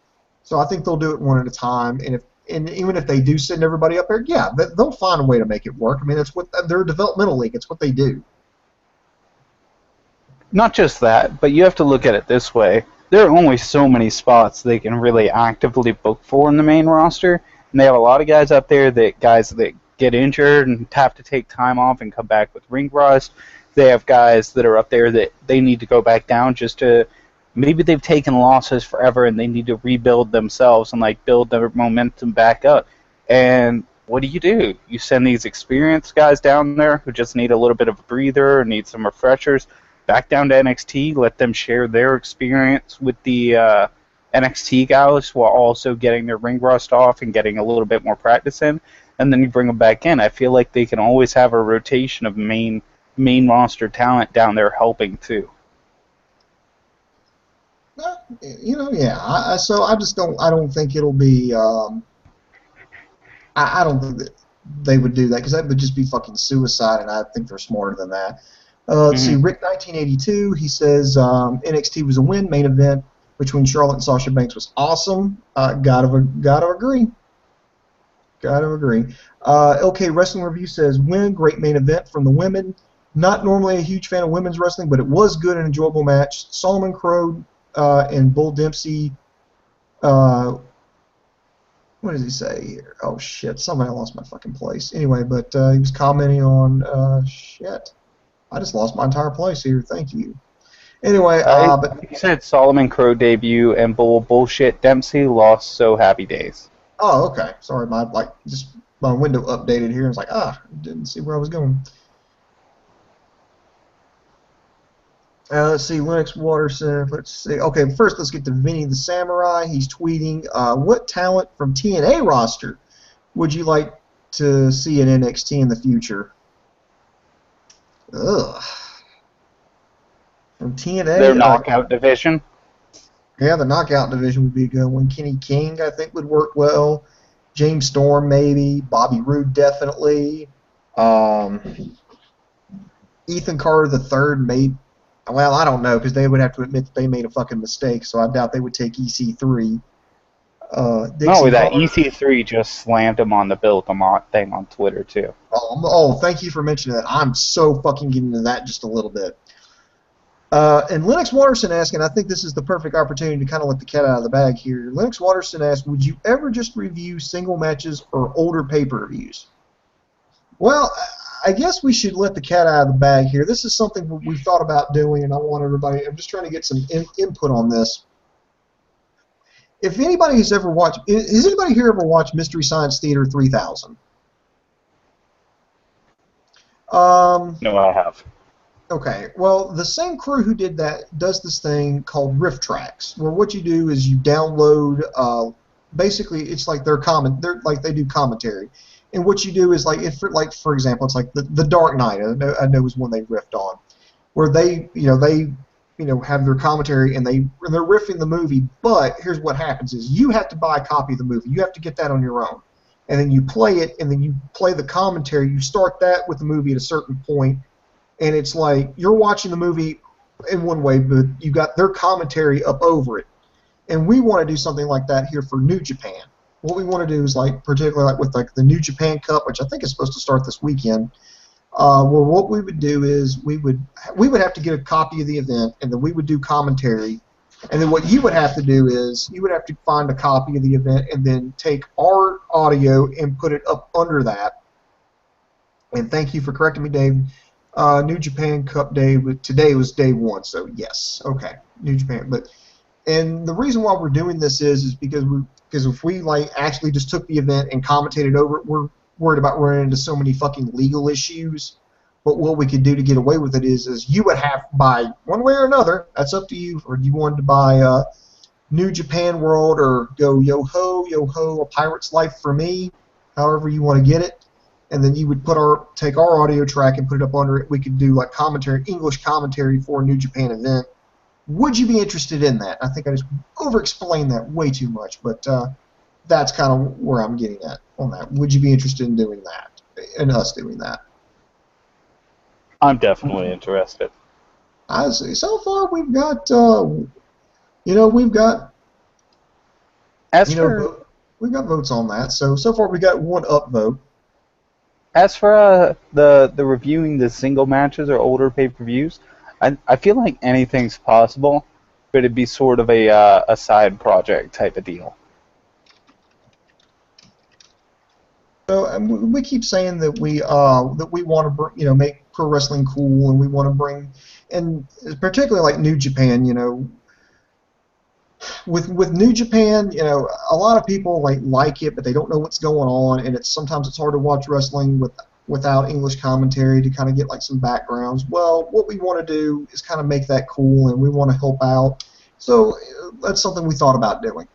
S1: So I think they'll do it one at a time. And even if they do send everybody up there, yeah, they'll find a way to make it work. I mean, it's what they're a developmental league. It's what they do.
S2: Not just that, but you have to look at it this way. There are only so many spots they can really actively book for in the main roster, and they have a lot of guys up there that get injured and have to take time off and come back with ring rust. They have guys that are up there that they need to go back down just to. Maybe they've taken losses forever and they need to rebuild themselves and build their momentum back up. And what do? You send these experienced guys down there who just need a little bit of a breather or need some refreshers back down to NXT, let them share their experience with the NXT guys while also getting their ring rust off and getting a little bit more practice in, and then you bring them back in. I feel like they can always have a rotation of main roster talent down there helping too.
S1: Yeah. So I just don't. I don't think it'll be. I don't think that they would do that because that would just be fucking suicide, and I think they're smarter than that. Let's see. Rick 1982. He says NXT was a win. Main event between Charlotte and Sasha Banks was awesome. Gotta agree. LK Wrestling Review says win. Great main event from the women. Not normally a huge fan of women's wrestling, but it was good and enjoyable match. Solomon Crow and Bull Dempsey. What does he say here? Oh shit! Somebody lost my fucking place. Anyway, but he was commenting on shit. I just lost my entire place here. Thank you. Anyway, but
S2: he said Solomon Crow debut and bullshit Dempsey lost. So happy days.
S1: Oh, okay. Sorry, my window updated here. And it's like didn't see where I was going. Let's see, Lennox Watterson. Let's see. Okay, first let's get to Vinny the Samurai. He's tweeting, what talent from TNA roster would you like to see in NXT in the future? Ugh. From TNA?
S2: Their knockout division?
S1: Yeah, the knockout division would be a good one. Kenny King, I think, would work well. James Storm, maybe. Bobby Roode, definitely. Ethan Carter III, maybe. Well, I don't know, because they would have to admit that they made a fucking mistake, so I doubt they would take EC3.
S2: Not only
S1: Dixie
S2: that,
S1: Hart.
S2: EC3 just slammed him on the Build Them thing on Twitter, too.
S1: Thank you for mentioning that. I'm so fucking getting into that just a little bit. And Lennox Watterson asking, I think this is the perfect opportunity to kind of let the cat out of the bag here. Lennox Watterson asked, would you ever just review single matches or older pay-per-views? Well, I guess we should let the cat out of the bag here. This is something we've thought about doing, and I want everybody, I'm just trying to get some input on this. If anybody has ever watched, has anybody here ever watched Mystery Science Theater 3000?
S2: No, I have.
S1: Okay, well, the same crew who did that does this thing called Riff Tracks, where what you do is you download. Basically, it's like they're like they do commentary, and what you do is like for example, it's like the Dark Knight. I know was one they riffed on, where they have their commentary and they're riffing the movie. But here's what happens: is you have to buy a copy of the movie. You have to get that on your own, and then you play it, and then you play the commentary. You start that with the movie at a certain point. And it's like you're watching the movie in one way, but you got their commentary up over it. And we want to do something like that here for New Japan. What we want to do is particularly with the New Japan Cup, which I think is supposed to start this weekend. Where what we would do is we would have to get a copy of the event, and then we would do commentary. And then what you would have to do is you would have to find a copy of the event, and then take our audio and put it up under that. And thank you for correcting me, Dave. New Japan Cup Day. Today was day 1, so yes, okay, New Japan. And the reason why we're doing this is because if we actually just took the event and commentated over it, we're worried about running into so many fucking legal issues. But what we could do to get away with it is you would have to buy one way or another. That's up to you. Or you wanted to buy New Japan World or go yo ho, A Pirate's Life for Me, however you want to get it. And then you would take our audio track and put it up under it. We could do English commentary for a New Japan event. Would you be interested in that? I think I just over-explained that way too much, but that's kind of where I'm getting at on that. Would you be interested in doing that, and us doing that?
S2: I'm definitely interested.
S1: I see. So far, we've got, we've got votes on that. So far, we got one upvote.
S2: As for the reviewing the single matches or older pay-per-views, I feel like anything's possible, but it'd be sort of a side project type of deal.
S1: So we keep saying that we want to make pro wrestling cool, and we want to bring, and particularly like New Japan, With New Japan, a lot of people like it, but they don't know what's going on, and sometimes it's hard to watch wrestling without English commentary to kind of get some backgrounds. Well, what we want to do is kind of make that cool, and we want to help out. So that's something we thought about doing.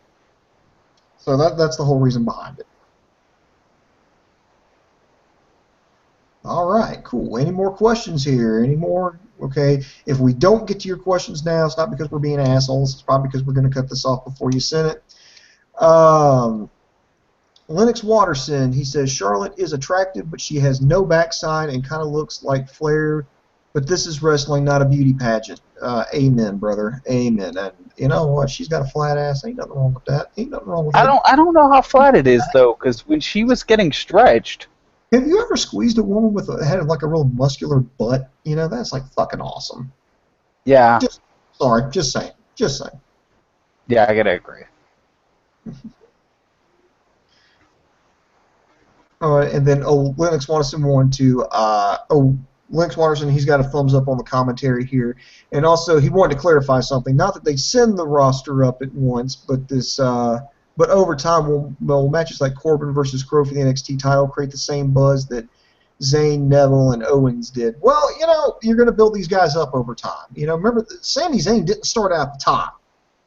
S1: So that's the whole reason behind it. All right, cool. Any more questions here? Any more? Okay. If we don't get to your questions now, it's not because we're being assholes. It's probably because we're going to cut this off before you send it. Lennox Watterson, he says, Charlotte is attractive, but she has no backside and kind of looks like Flair. But this is wrestling, not a beauty pageant. Amen, brother. Amen. And you know what? She's got a flat ass. Ain't nothing wrong with that. Ain't nothing wrong with that.
S2: I don't know how flat it is, though, because when she was getting stretched...
S1: Have you ever squeezed a woman with had a real muscular butt? That's fucking awesome.
S2: Yeah.
S1: Just saying.
S2: Yeah, I gotta agree.
S1: All right, and then Lennox Watterson Lennox Watterson, he's got a thumbs up on the commentary here, and also he wanted to clarify something. Not that they send the roster up at once, but this. But over time, will matches like Corbin versus Crow for the NXT title create the same buzz that Zayn, Neville, and Owens did? Well, you're going to build these guys up over time. Remember, Sami Zayn didn't start out at the top.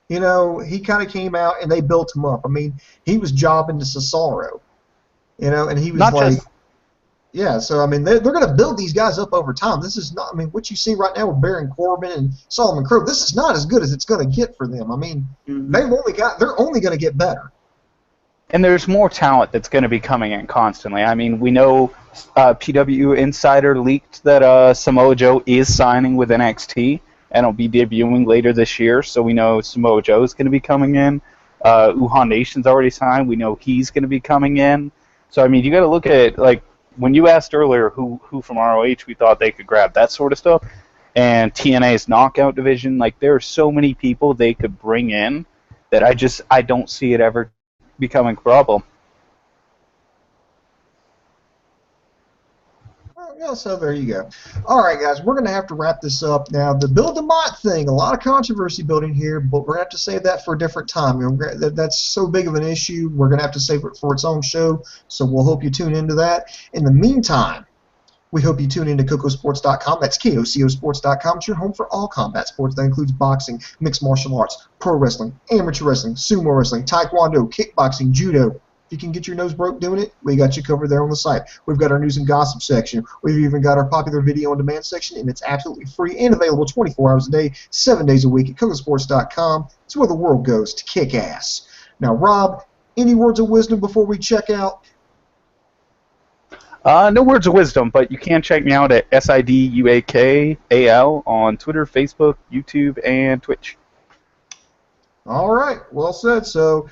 S1: He kind of came out and they built him up. I mean, he was jobbing to Cesaro. And he was yeah, so, I mean, they're going to build these guys up over time. This is not, I mean, what you see right now with Baron Corbin and Solomon Crowe, this is not as good as it's going to get for them. I mean, they're only going to get better.
S2: And there's more talent that's going to be coming in constantly. I mean, we know PW Insider leaked that Samoa Joe is signing with NXT. and it'll be debuting later this year. So we know Samoa Joe is going to be coming in. Wuhan Nation's already signed. We know he's going to be coming in. So I mean, you got to look at like when you asked earlier who from ROH we thought they could grab, that sort of stuff, and TNA's knockout division. Like there are so many people they could bring in that I don't see it ever becoming a problem.
S1: Yeah, so there you go. All right, guys, we're going to have to wrap this up now. The Bill DeMott thing, a lot of controversy building here, but we're going to have to save that for a different time. You know, that's so big of an issue, we're going to have to save it for its own show, so we'll hope you tune into that. In the meantime, we hope you tune into KocoSports.com. That's KocoSports.com. It's your home for all combat sports. That includes boxing, mixed martial arts, pro wrestling, amateur wrestling, sumo wrestling, taekwondo, kickboxing, judo. If you can get your nose broke doing it, we got you covered there on the site. We've got our news and gossip section. We've even got our popular video on demand section, and it's absolutely free and available 24 hours a day, 7 days a week at KocoSports.com. It's where the world goes to kick ass. Now, Rob, any words of wisdom before we check out?
S2: No words of wisdom, but you can check me out at SIDUAKAL on Twitter, Facebook, YouTube, and Twitch.
S1: All right, well said. So,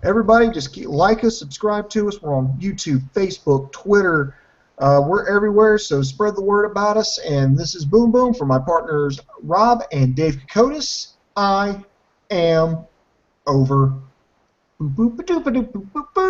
S1: everybody, just like us, subscribe to us. We're on YouTube, Facebook, Twitter. We're everywhere, so spread the word about us. And this is Boom Boom for my partners Rob and Dave Kokotis. I am over. Boop, boop, boop, boop, boop, boop, boop.